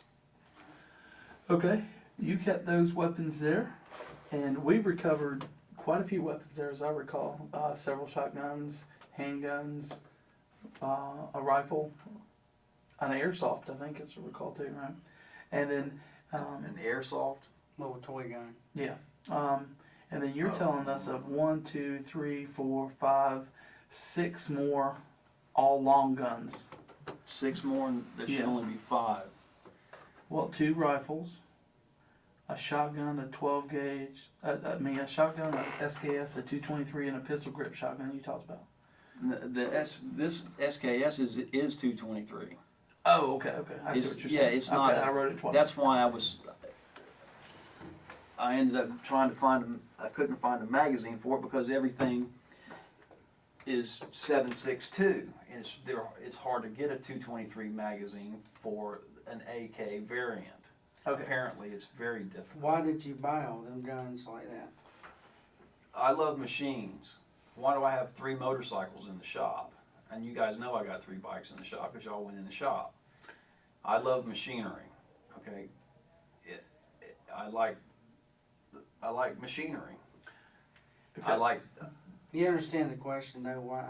Okay. You kept those weapons there, and we recovered quite a few weapons there, as I recall. Several shotguns, handguns, a rifle, an airsoft, I think, as I recall too, right? And then, An airsoft. Little toy gun. yeah. And then you're telling us of 1, 2, 3, 4, 5, 6 more, all long guns. 6 more, and there should Yeah. only be 5. Well, 2 rifles, a shotgun, a 12 gauge, a shotgun, a SKS, a 223, and a pistol grip shotgun you talked about. This SKS is 223. Oh, okay. I see It's- what you're yeah, saying. it's not Okay, a- I wrote it twice. That's why I ended up trying to find, I couldn't find a magazine for it because everything is 7.62, and it's hard to get a 223 magazine for an AK variant. Okay. Apparently, it's very difficult. Why did you buy all them guns like that? I love machines. Why do I have 3 motorcycles in the shop? And you guys know I got 3 bikes in the shop because y'all went in the shop. I love machinery. Okay, I like machinery. Okay. I like. You understand the question though, why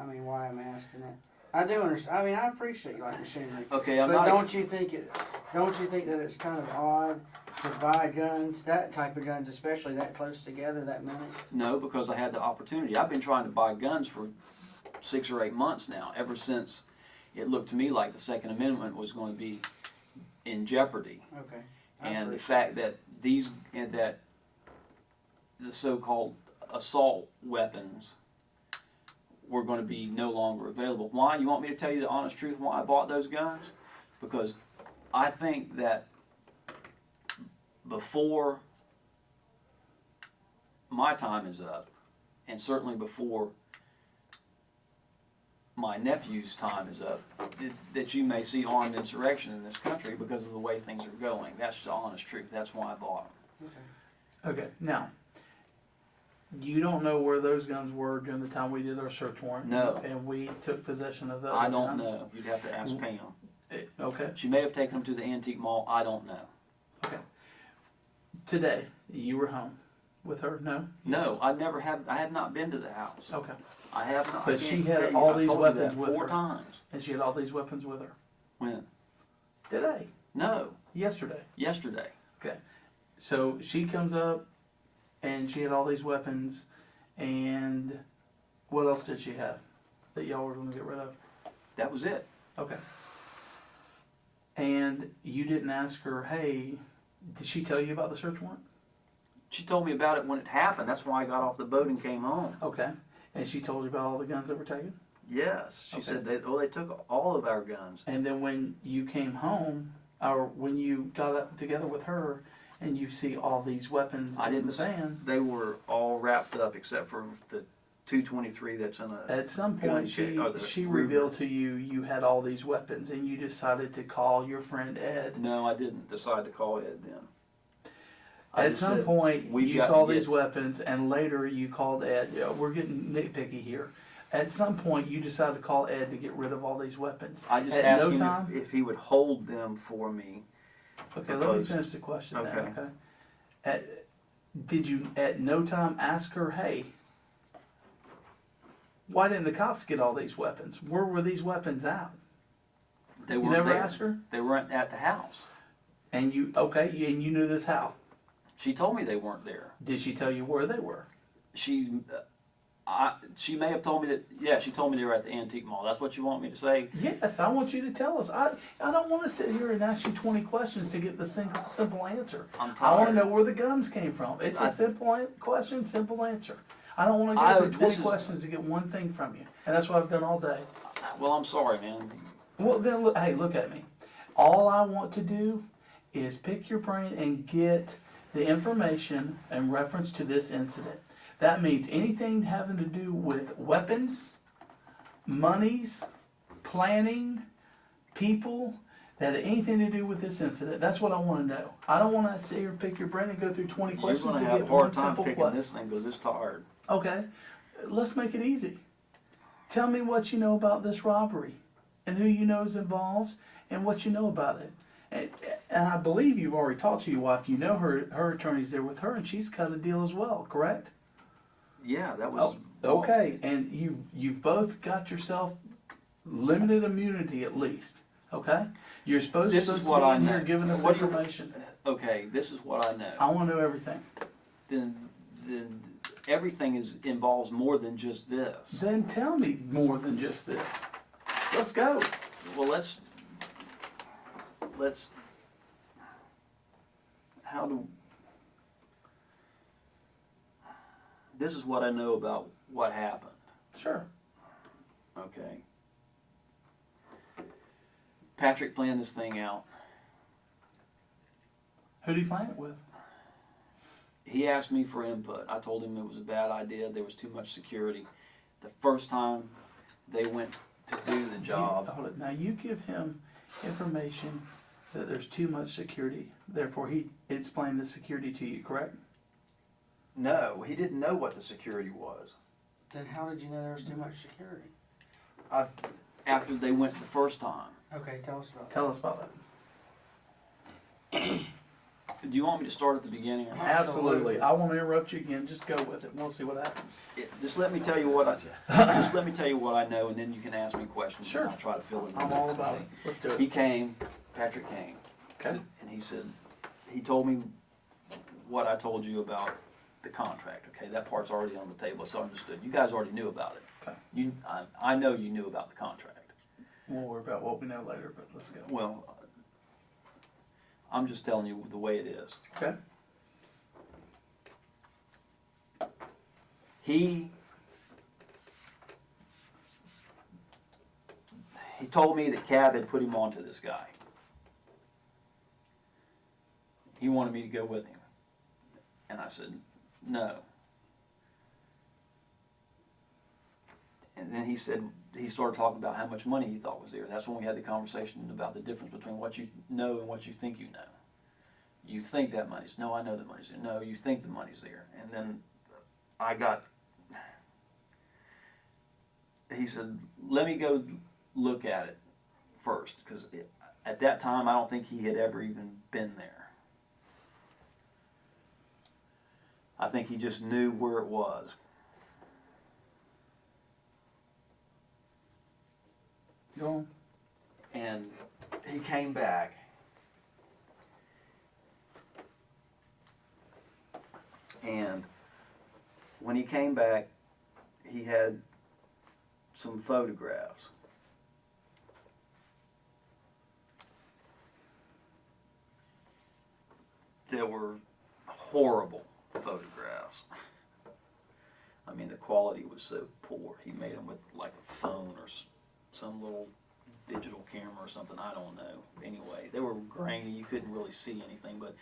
I'm asking it? I do understand, I appreciate you like machinery. Okay, I'm But not. don't you think that it's kind of odd to buy guns, that type of guns, especially that close together, that many? No, because I had the opportunity. I've been trying to buy guns for 6 or 8 months now, ever since it looked to me like the Second Amendment was going to be in jeopardy. Okay. And the fact that the so-called assault weapons were going to be no longer available. Why? You want me to tell you the honest truth why I bought those guns? Because I think that before my time is up, and certainly before my nephew's time is up, that you may see armed insurrection in this country because of the way things are going. That's the honest truth. That's why I bought them. Okay. Now, you don't know where those guns were during the time we did our search warrant. No. And we took possession of those I don't guns. know. You'd have to ask Pam. Okay. She may have taken them to the antique mall. I don't know. Okay. Today, you were home with her? No. No, I never have. I have not been to the house. Okay. I have not. But I can't she had tell you. all I've these told you weapons that with 4 her. times. And she had all these weapons with her When? today. No, Yesterday. yesterday. So she comes up, and she had all these weapons, and what else did she have that y'all were going to get rid of? That was it. Okay. And you didn't ask her, hey, did she tell you about the search warrant? She told me about it when it happened. That's why I got off the boat and came home. Okay. And she told you about all the guns that were taken? Yes. She Okay. said they took all of our guns. And then when you came home, or when you got up together with her, and you see all these weapons I in didn't the van, They were all wrapped up except for the 223 that's in a. at some gun point case, or the she Ruger. revealed to you you had all these weapons, and you decided to call your friend Ed. No, I didn't decide to call Ed then. I At just some said, point, "We've you got saw to these get-" weapons, and later you called Ed. Yeah, we're getting nitpicky here. At some point, you decided to call Ed to get rid of all these weapons. I just At asked no him time? if he would hold them for me. Okay, let me Because- finish the question then, okay. okay? Did you at no time ask her, hey, why didn't the cops get all these weapons? Where were these weapons at? They You weren't never there. asked her? They weren't at the house. And you knew this how? She told me they weren't there. Did she tell you where they were? She She may have told me that, yeah, she told me they were at the antique mall. That's what you want me to say? Yes, I want you to tell us. I don't want to sit here and ask you 20 questions to get the simple answer. I'm I want to tired. know where the guns came from. It's a simple question, simple answer. I don't want to I- go through 20 this is- questions to get one thing from you. And that's what I've done all day. Well, I'm sorry, man. Well, then, look, hey, look at me. All I want to do is pick your brain and get the information in reference to this incident. That means anything having to do with weapons, monies, planning, people, that had anything to do with this incident. That's what I want to know. I don't want to sit here, pick your brain, and go through 20 You're questions gonna to have get a hard one time simple picking question. this thing because it's tired. Okay, let's make it easy. Tell me what you know about this robbery, and who you know is involved, and what you know about it. And I believe you've already talked to your wife. You know her attorney's there with her, and she's cut a deal as well, correct? Yeah, that was. Oh, okay, and you've both got yourself limited immunity at least, okay? You're supposed This to is be what I in here know. giving us What do you- information. Okay, this is what I know. I want to know everything. Then everything involves more than just this. Then tell me more than just this. Let's go. Well, let's. How do? This is what I know about what happened. Sure. Okay. Patrick planned this thing out. Who do you plan it with? He asked me for input. I told him it was a bad idea. There was too much security. The first time they went to do the job. Hold it. Now you give him information that there's too much security. Therefore, he explained the security to you, correct? No, he didn't know what the security was. Then how did you know there was too much security? After they went the first time. Okay, tell us about that. Tell us about that. Do you want me to start at the beginning or not? Absolutely. I won't interrupt you again. Just go with it. We'll see what happens. Just let me tell you what I know, and then you can ask me questions. Sure. And I'll try to fill it in. I'm all about it. Let's do He it. came, Patrick came. Okay. And he said, he told me what I told you about the contract. Okay, that part's already on the table. It's understood. You guys already knew about it. Okay. I know you knew about the contract. We'll worry about what we know later, but let's go. Well, I'm just telling you the way it is. Okay. He told me that Cab had put him onto this guy. He wanted me to go with him. And I said, no. And then he started talking about how much money he thought was there. That's when we had the conversation about the difference between what you know and what you think you know. You think that money's, no, I know the money's there. No, you think the money's there. And then he said, let me go look at it first. Because at that time, I don't think he had ever even been there. I think he just knew where it was. Go on. And he came back. And when he came back, he had some photographs. That were horrible photographs. I mean, the quality was so poor. He made them with like a phone or some little digital camera or something, I don't know. Anyway, they were grainy, you couldn't really see anything, but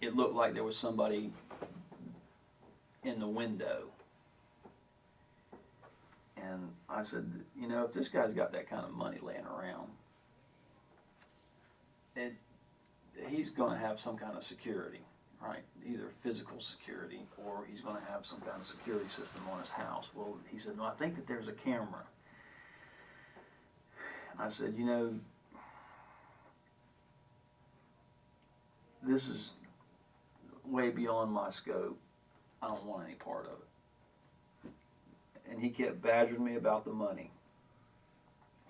it looked like there was somebody in the window. And I said, you know, if this guy's got that kind of money laying around, he's going to have some kind of security, right? Either physical security or he's going to have some kind of security system on his house. Well, he said, no, I think that there's a camera. I said, you know, this is way beyond my scope. I don't want any part of it. And he kept badgering me about the money.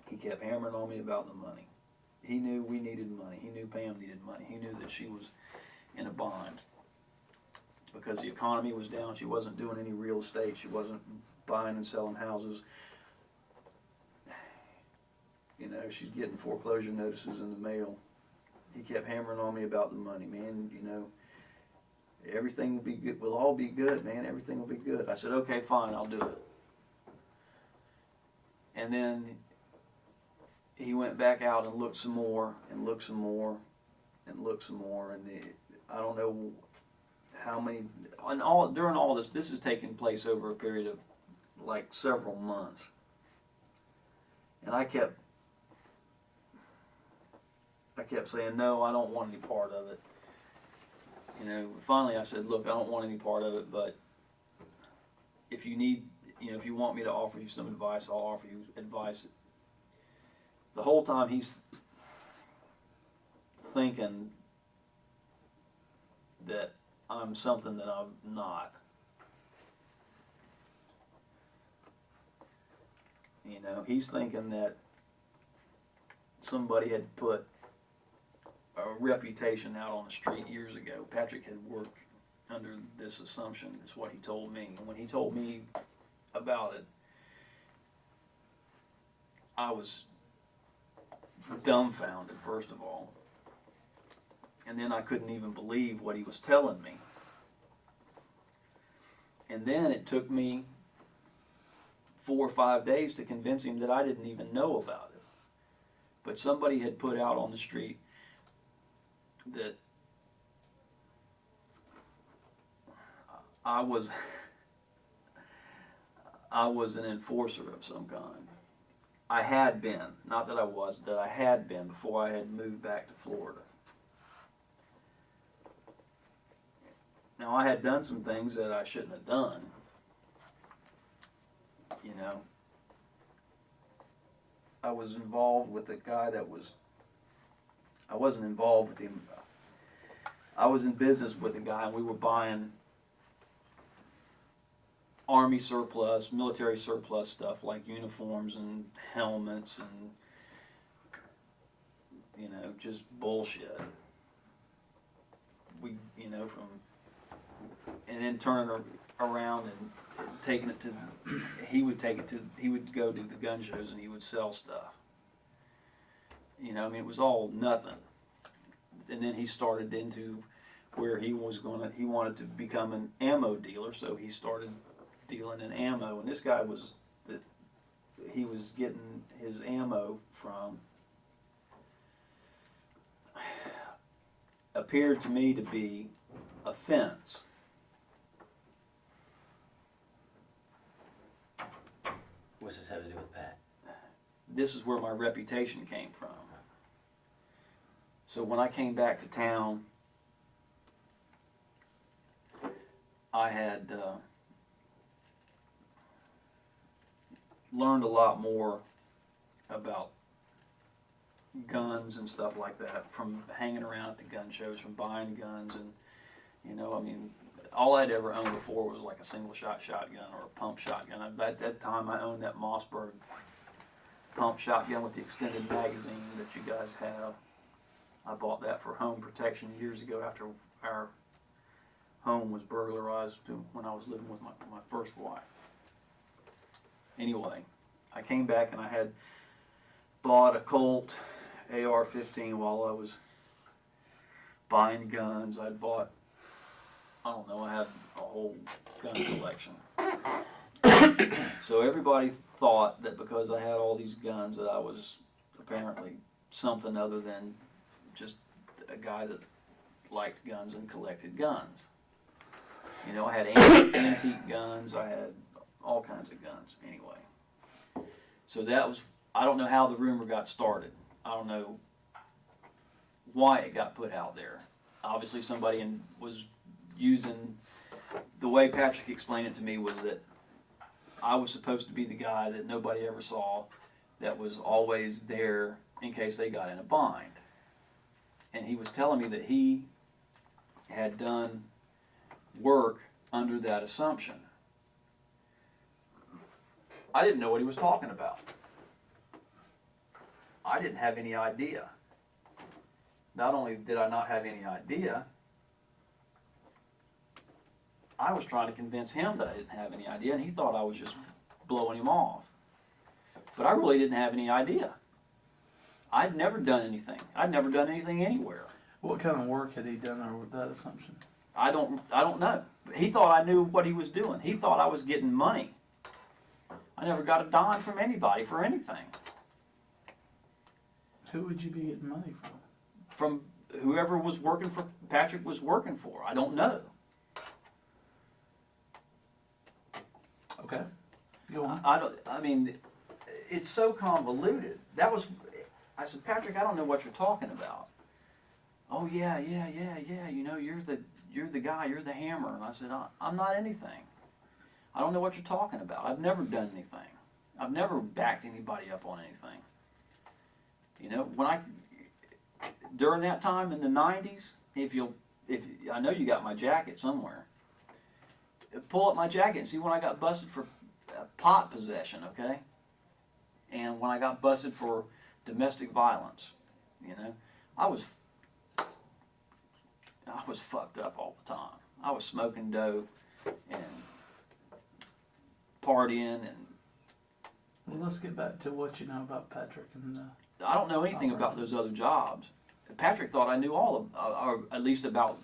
He kept hammering on me about the money. He knew we needed money. He knew Pam needed money. He knew that she was in a bind. because the economy was down. She wasn't doing any real estate. She wasn't buying and selling houses. You know, she's getting foreclosure notices in the mail. He kept hammering on me about the money, man. You know, everything will be good. We'll all be good, man. Everything will be good. I said, okay, fine, I'll do it. And then he went back out and looked some more, and looked some more, and looked some more, and I don't know how many. And during all this, this has taken place over a period of like several months, and I kept saying, no, I don't want any part of it. You know, finally I said, look, I don't want any part of it, but if you need, you know, if you want me to offer you some advice, I'll offer you advice. The whole time he's thinking that I'm something that I'm not. You know, he's thinking that somebody had put a reputation out on the street years ago. Patrick had worked under this assumption, is what he told me. And when he told me about it, I was dumbfounded, first of all. And then I couldn't even believe what he was telling me. And then it took me 4 or 5 days to convince him that I didn't even know about it. But somebody had put out on the street that I was an enforcer of some kind. I had been, not that I was, that I had been before I had moved back to Florida. Now, I had done some things that I shouldn't have done, you know. I was involved with a guy that was, I wasn't involved with him. I was in business with a guy, and we were buying Army surplus, military surplus stuff like uniforms and helmets and, you know, just bullshit. We, you know, and then turning around and taking it to, he would go to the gun shows and he would sell stuff. You know, I mean, it was all nothing. And then he started into where he wanted to become an ammo dealer, so he started dealing in ammo. And this guy he was getting his ammo from, appeared to me to be a fence. What's this have to do with Pat? This is where my reputation came from. So when I came back to town, I had learned a lot more about guns and stuff like that from hanging around at the gun shows, from buying guns, and, you know, I mean, all I'd ever owned before was like a single shot shotgun or a pump shotgun. At that time I owned that Mossberg pump shotgun with the extended magazine that you guys have. I bought that for home protection years ago after our home was burglarized when I was living with my first wife. Anyway, I came back and I had bought a Colt AR-15 while I was buying guns. I'd bought, I don't know, I had a whole gun collection. So everybody thought that because I had all these guns that I was apparently something other than just a guy that liked guns and collected guns. You know, I had antique guns, I had all kinds of guns anyway. So that was, I don't know how the rumor got started. I don't know why it got put out there. Obviously somebody was using, the way Patrick explained it to me was that I was supposed to be the guy that nobody ever saw, that was always there in case they got in a bind. And he was telling me that he had done work under that assumption. I didn't know what he was talking about. I didn't have any idea. Not only did I not have any idea, I was trying to convince him that I didn't have any idea, and he thought I was just blowing him off. But I really didn't have any idea. I'd never done anything. I'd never done anything anywhere. What kind of work had he done over that assumption? I don't know. He thought I knew what he was doing. He thought I was getting money. I never got a dime from anybody for anything. Who would you be getting money from? From whoever was working for, Patrick was working for. I don't know. Okay, go on. I mean, it's so convoluted. I said, Patrick, I don't know what you're talking about. Oh yeah. You know, you're the guy, you're the hammer. And I said, I'm not anything. I don't know what you're talking about. I've never done anything. I've never backed anybody up on anything. You know, during that time in the 90s, I know you got my jacket somewhere. Pull up my jacket and see when I got busted for pot possession, okay? And when I got busted for domestic violence, you know, I was fucked up all the time. I was smoking dope and partying, and Well, let's get back to what you know about Patrick and I don't know anything about those other jobs. Patrick thought I knew all of, or at least about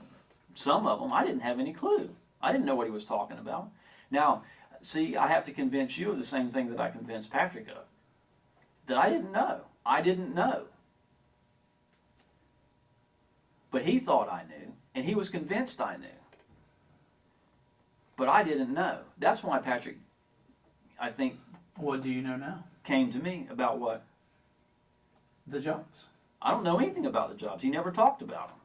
some of them. I didn't have any clue. I didn't know what he was talking about. Now, see, I have to convince you of the same thing that I convinced Patrick of. That I didn't know. I didn't know. But he thought I knew, and he was convinced I knew. But I didn't know. That's why Patrick, I think, what do you know now? came to me about what? The jobs. I don't know anything about the jobs. He never talked about them.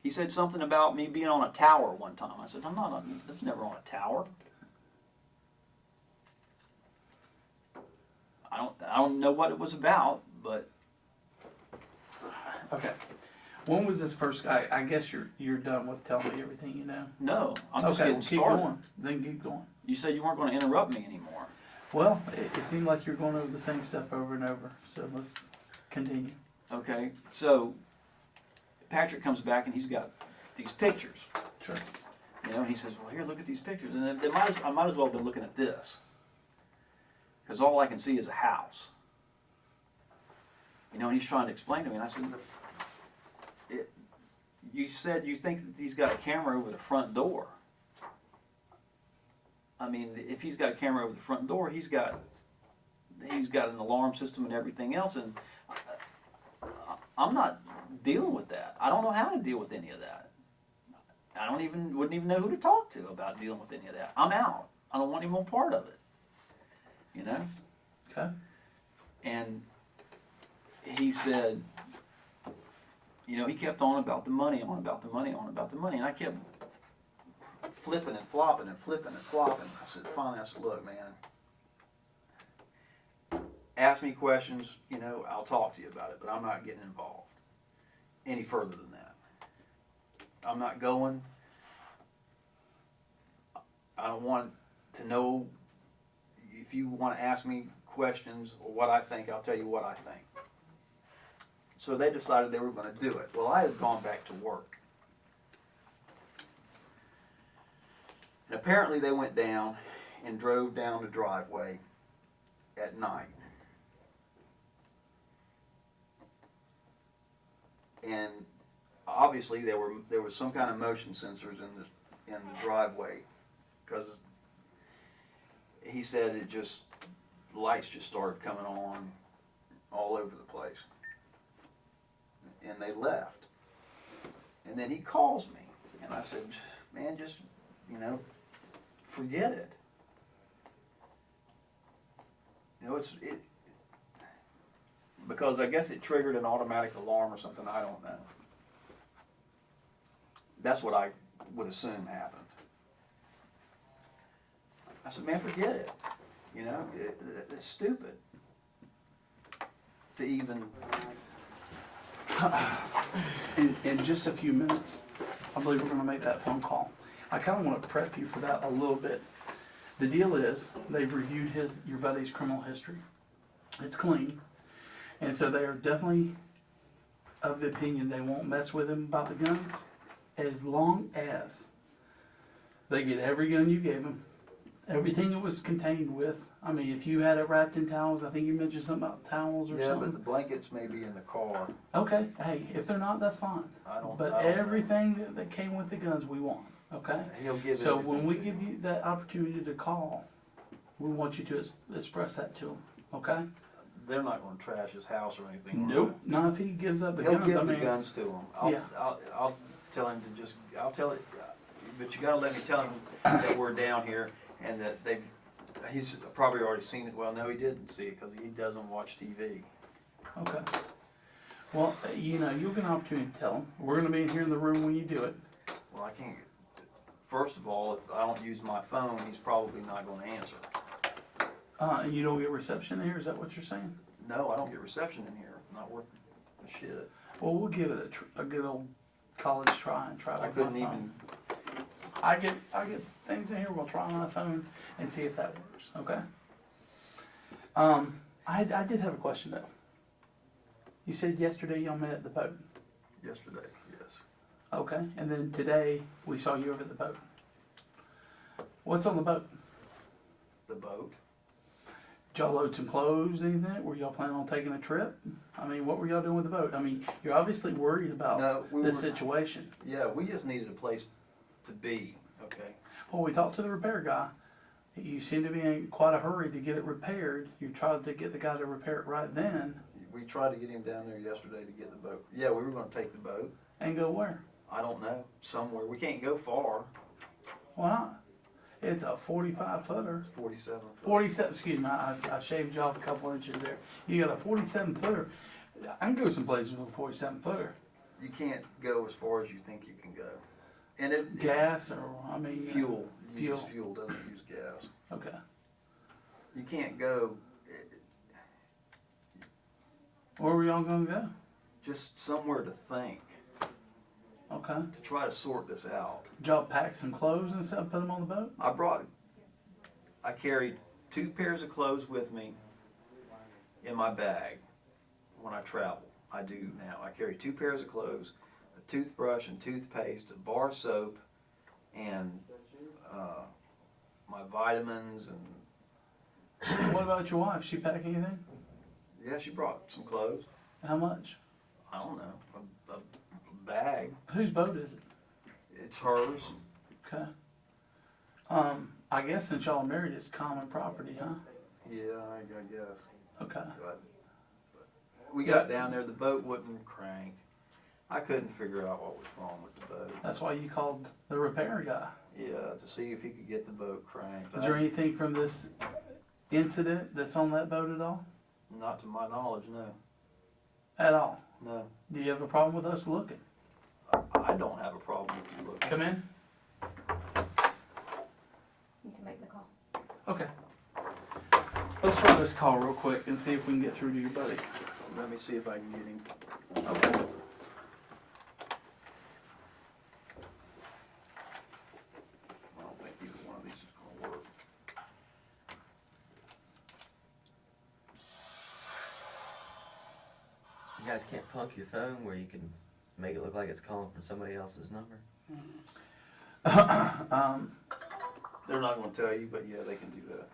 He said something about me being on a tower one time. I said, I was never on a tower. I don't know what it was about, but Okay. When was this first? I guess you're done with telling me everything you know. no, I'm just Okay, getting well, keep started. going. Then keep going. You said you weren't going to interrupt me anymore. Well, it seemed like you're going over the same stuff over and over. So let's continue. Okay, so Patrick comes back and he's got these pictures. Sure. You know, and he says, well, here, look at these pictures. And I might as well have been looking at this. Because all I can see is a house. You know, and he's trying to explain to me. And I said, you said you think that he's got a camera over the front door. I mean, if he's got a camera over the front door, he's got an alarm system and everything else. And I'm not dealing with that. I don't know how to deal with any of that. I wouldn't even know who to talk to about dealing with any of that. I'm out. I don't want any more part of it. You know? Okay. And he said, you know, he kept on about the money, on about the money, on about the money. And I kept flipping and flopping and flipping and flopping. Finally I said, look, man, ask me questions, you know, I'll talk to you about it, but I'm not getting involved any further than that. I'm not going. I don't want to know. If you want to ask me questions or what I think, I'll tell you what I think. So they decided they were going to do it. Well, I had gone back to work. And apparently they went down and drove down the driveway at night. And obviously there was some kind of motion sensors in the driveway, because he said the lights just started coming on all over the place. And they left. And then he calls me, and I said, man, just, you know, forget it. You know, because I guess it triggered an automatic alarm or something, I don't know. That's what I would assume happened. I said, man, forget it. You know, it's stupid to even... In just a few minutes, I believe we're going to make that phone call. I kind of want to prep you for that a little bit. The deal is, they've reviewed your buddy's criminal history. It's clean. And so they are definitely of the opinion they won't mess with him about the guns, as long as They get every gun you gave them, everything it was contained with. I mean, if you had it wrapped in towels, I think you mentioned something about towels or Yeah, something. but the blankets may be in the car. Okay, hey, if they're not, that's fine. But I don't know. everything that came with the guns, we want, okay? He'll give So everything when we to give you that opportunity to call, we want you to express that to them, okay? They're not gonna trash his house or anything. Nope, not if he gives up the He'll guns, give I the mean. guns to him. Yeah. I'll tell him to just, I'll tell it, but you gotta let me tell him that we're down here and that he's probably already seen it. Well, no, he didn't see it because he doesn't watch TV. Okay. Well, you know, you'll get an opportunity to tell them. We're gonna be in here in the room when you do it. Well, I can't, first of all, if I don't use my phone, he's probably not gonna answer. And you don't get reception here, is that what you're saying? No, I don't get reception in here. Not worth a shit. Well, we'll give it a good old college try and try I with my couldn't phone. even, I get things in here, we'll try on my phone and see if that works, okay? I did have a question though. You said yesterday y'all met at the boat, yesterday, yes. okay? And then today, we saw you over at the boat. What's on the boat? The boat. Did y'all load some clothes, anything? Were y'all planning on taking a trip? I mean, what were y'all doing with the boat? I mean, you're obviously worried about No, we this were, situation. yeah, we just needed a place to be, okay? Well, we talked to the repair guy. You seem to be in quite a hurry to get it repaired. You tried to get the guy to repair it right then. We tried to get him down there yesterday to get the boat. Yeah, we were gonna take the boat. And go where? I don't know, somewhere. We can't go far. Why not? It's a 45 footer. 47 foot. 47, excuse me, I shaved you off a couple inches there. You got a 47 footer. I can go some places with a 47 footer. You can't go as far as you think you can go. And it Gas or, I mean. fuel uses fuel. fuel, doesn't use gas. Okay. You can't go Where were y'all gonna go? just somewhere to think, Okay. to try to sort this out. Did y'all pack some clothes and stuff, put them on the boat? I carried 2 pairs of clothes with me in my bag when I travel. I do now. I carry 2 pairs of clothes, a toothbrush and toothpaste, a bar of soap, and my vitamins and What about your wife? She pack anything? yeah, she brought some clothes. How much? I don't know, a bag. Whose boat is it? It's hers. Okay. I guess since y'all are married, it's common property, huh? Yeah, I guess. Okay. But we got down there, the boat wouldn't crank. I couldn't figure out what was wrong with the boat. That's why you called the repair guy. Yeah, to see if he could get the boat cranked. Is there anything from this incident that's on that boat at all? Not to my knowledge, no. At all? No. Do you have a problem with us looking? I don't have a problem with you looking. Come in? You can make the call. Okay. Let's try this call real quick and see if we can get through to your buddy. Let me see if I can get him. Okay. I don't think either one of these is gonna work. You guys can't punk your phone where you can make it look like it's calling from somebody else's number? They're not gonna tell you, but yeah, they can do that.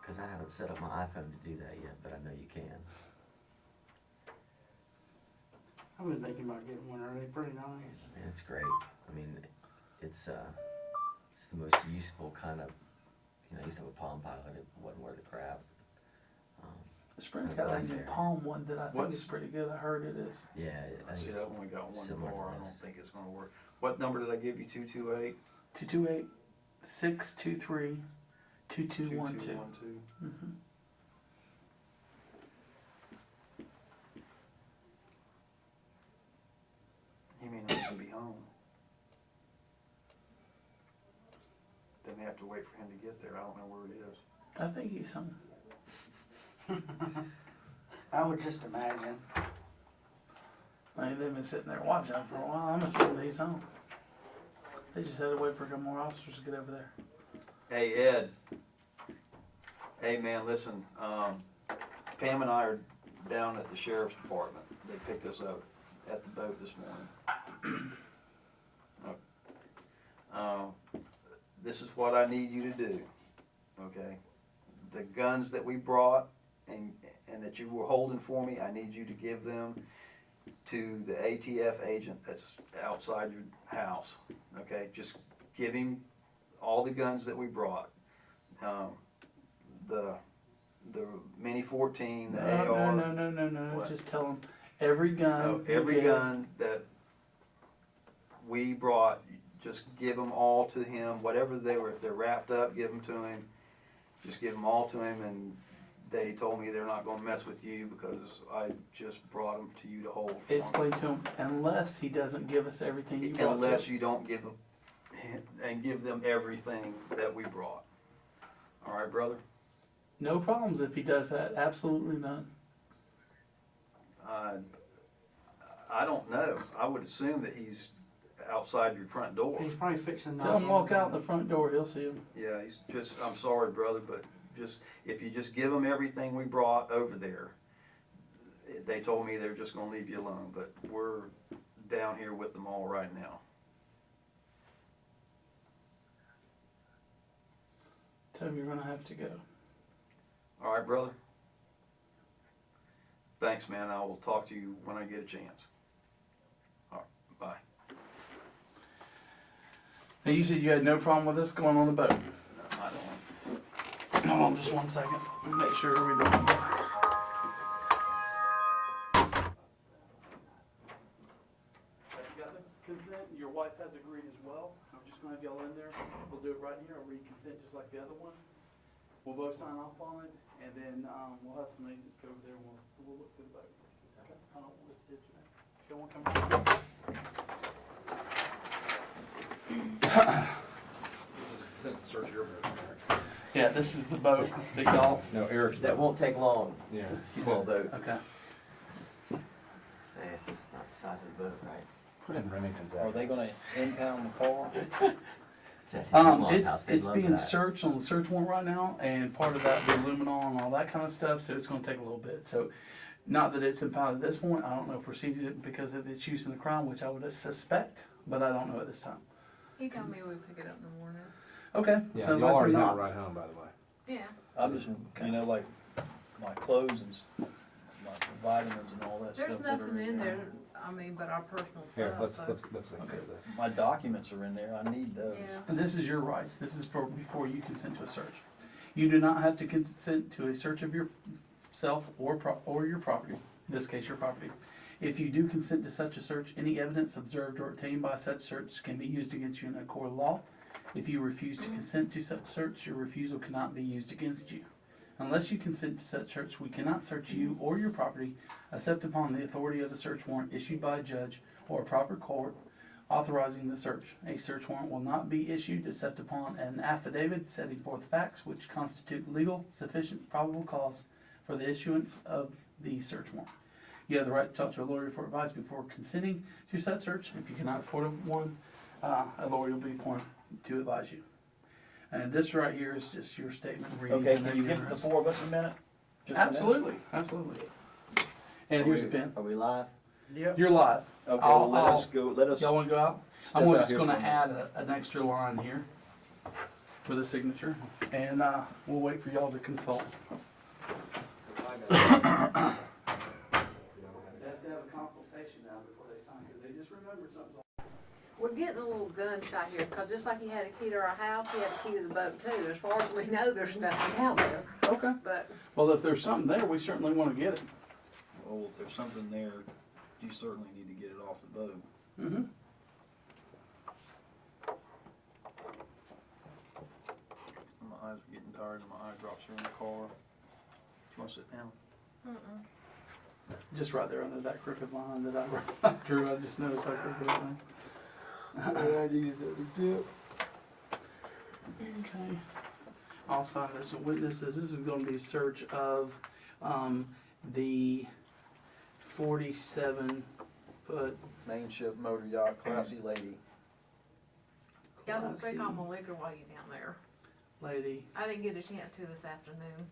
Because I haven't set up my iPhone to do that yet, but I know you can. I've been thinking about getting one already, pretty nice. And it's great. I mean, it's the most useful kind of, I used to have a Palm Pilot, it wasn't worth the crap. Sprint's got that new Palm one that I think What's- is pretty good. I heard it is. Yeah, I think See, it's I've only got one similar to car. I this. don't think it's gonna work. What number did I give you? 228? 228-623-2212. 2212. Mm-hmm. He may not even be home. Then they have to wait for him to get there. I don't know where it is. I think he's home. I would just imagine. I mean, they've been sitting there watching him for a while. I'm assuming he's home. They just had to wait for a couple more officers to get over there. Hey, Ed. Hey, man, listen. Pam and I are down at the sheriff's department. They picked us up at the boat this morning. This is what I need you to do, okay? The guns that we brought and that you were holding for me, I need you to give them to the ATF agent that's outside your house, okay? Just give him all the guns that we brought. The Mini 14, the AR. No. What? Just tell them every gun. No, you every get- gun that we brought, just give them all to him. Whatever they were, if they're wrapped up, give them to him. Just give them all to him, and they told me they're not going to mess with you because I just brought them to you to hold for him. Explain to him, unless he doesn't give us everything you brought. Unless you don't give them and give them everything that we brought. All right, brother? No problems if he does that. Absolutely none. I don't know. I would assume that he's outside your front door. He's probably fixing to. Tell him walk out the front door. He'll see him. Yeah, he's just, I'm sorry, brother, but just, if you just give them everything we brought over there, they told me they're just gonna leave you alone, but we're down here with them all right now. Tell him you're gonna have to go. All right, brother? Thanks, man. I will talk to you when I get a chance. All right, bye. Now you said you had no problem with this going on the boat. No, I don't. Hold on just one second. Let me make sure we don't. You got this consent, your wife has agreed as well. I'm just gonna have y'all in there. We'll do it right here. I'll read consent just like the other one. We'll both sign off on it, and then we'll have some agents go over there and we'll look through the boat. Okay? I don't want this ditch in there. You don't want to come around? This is a consent to search your boat. Yeah, this is the boat that y'all. No, Eric's That won't take long. Yeah. It's a small boat. Okay. Say it's not the size of the boat, right? Put in Remington's Are they gonna impound the car? It's at his in-laws' house. They'd It's love being that. searched on the search warrant right now, and part of that, the luminol and all that kind of stuff, so it's gonna take a little bit. So, not that it's impounded at this point, I don't know if we're seizing it because of its use in the crime, which I would suspect, but I don't know at this time. He told me we'd pick it up in the morning. Okay, Yeah, sounds y'all like we're already have not. a ride home, by the way. Yeah. I'm just, you know, like, my clothes and my vitamins and all that stuff. There's that are nothing in there, I mean, but our personal Here, stuff, let's so. look at that. My documents are in there, I need those. Yeah. And this is your rights, this is for before you consent to a search. You do not have to consent to a search of yourself or your property, in this case your property. If you do consent to such a search, any evidence observed or obtained by such search can be used against you in a court of law. If you refuse to consent to such search, your refusal cannot be used against you. Unless you consent to such search, we cannot search you or your property except upon the authority of the search warrant issued by a judge or a proper court authorizing the search. A search warrant will not be issued except upon an affidavit setting forth facts which constitute legal, sufficient, probable cause for the issuance of the search warrant. You have the right to talk to a lawyer for advice before consenting to such search. If you cannot afford one, a lawyer will be appointed to advise you. And this right here is just your statement. reading Okay, and can you then give your the four of us a minute? Just a minute? Absolutely, absolutely. And here's the pen. Are we live? You're live. Okay, I'll- well, let us go, let us Y'all wanna go out? step I'm out just here gonna for a add an extra line here for the signature, and we'll wait for y'all to consult. They have to have a consultation now before they sign, because they just remembered something. We're getting a little gun shy here, because just like he had a key to our house, he had a key to the boat too. As far as we know, there's nothing out there, Okay. but Well, if there's something there, we certainly wanna get it. Well, if there's something there, you certainly need to get it off the boat. Mm-hmm. My eyes are getting tired and my eye drops are in the car. Do you want to sit down? Just right there under that crooked line that I drew, I just noticed how crooked that line. I needed to do it. Okay. I'll sign this as witnesses. This is gonna be a search of, the 47-foot Main ship motor yacht, classy lady. y'all don't Classy drink all my liquor while you're down there. lady. I didn't get a chance to this afternoon.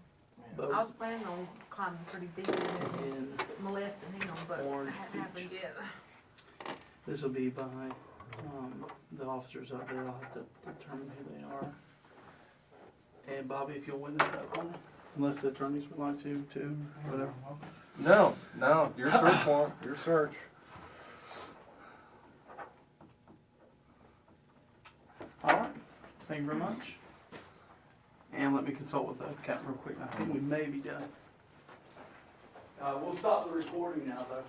both. I was planning on climbing pretty deep in it and And molesting him, but Orange it hadn't happened Beach. yet. this will be by, the officers up there. I'll have to determine who they are. And Bobby, if you'll witness that for me, unless the attorneys would like to, too, or whatever. No, your search warrant, your search. All right, thank you very much. And let me consult with the captain real quick. I think we may be done. We'll stop the recording now, though.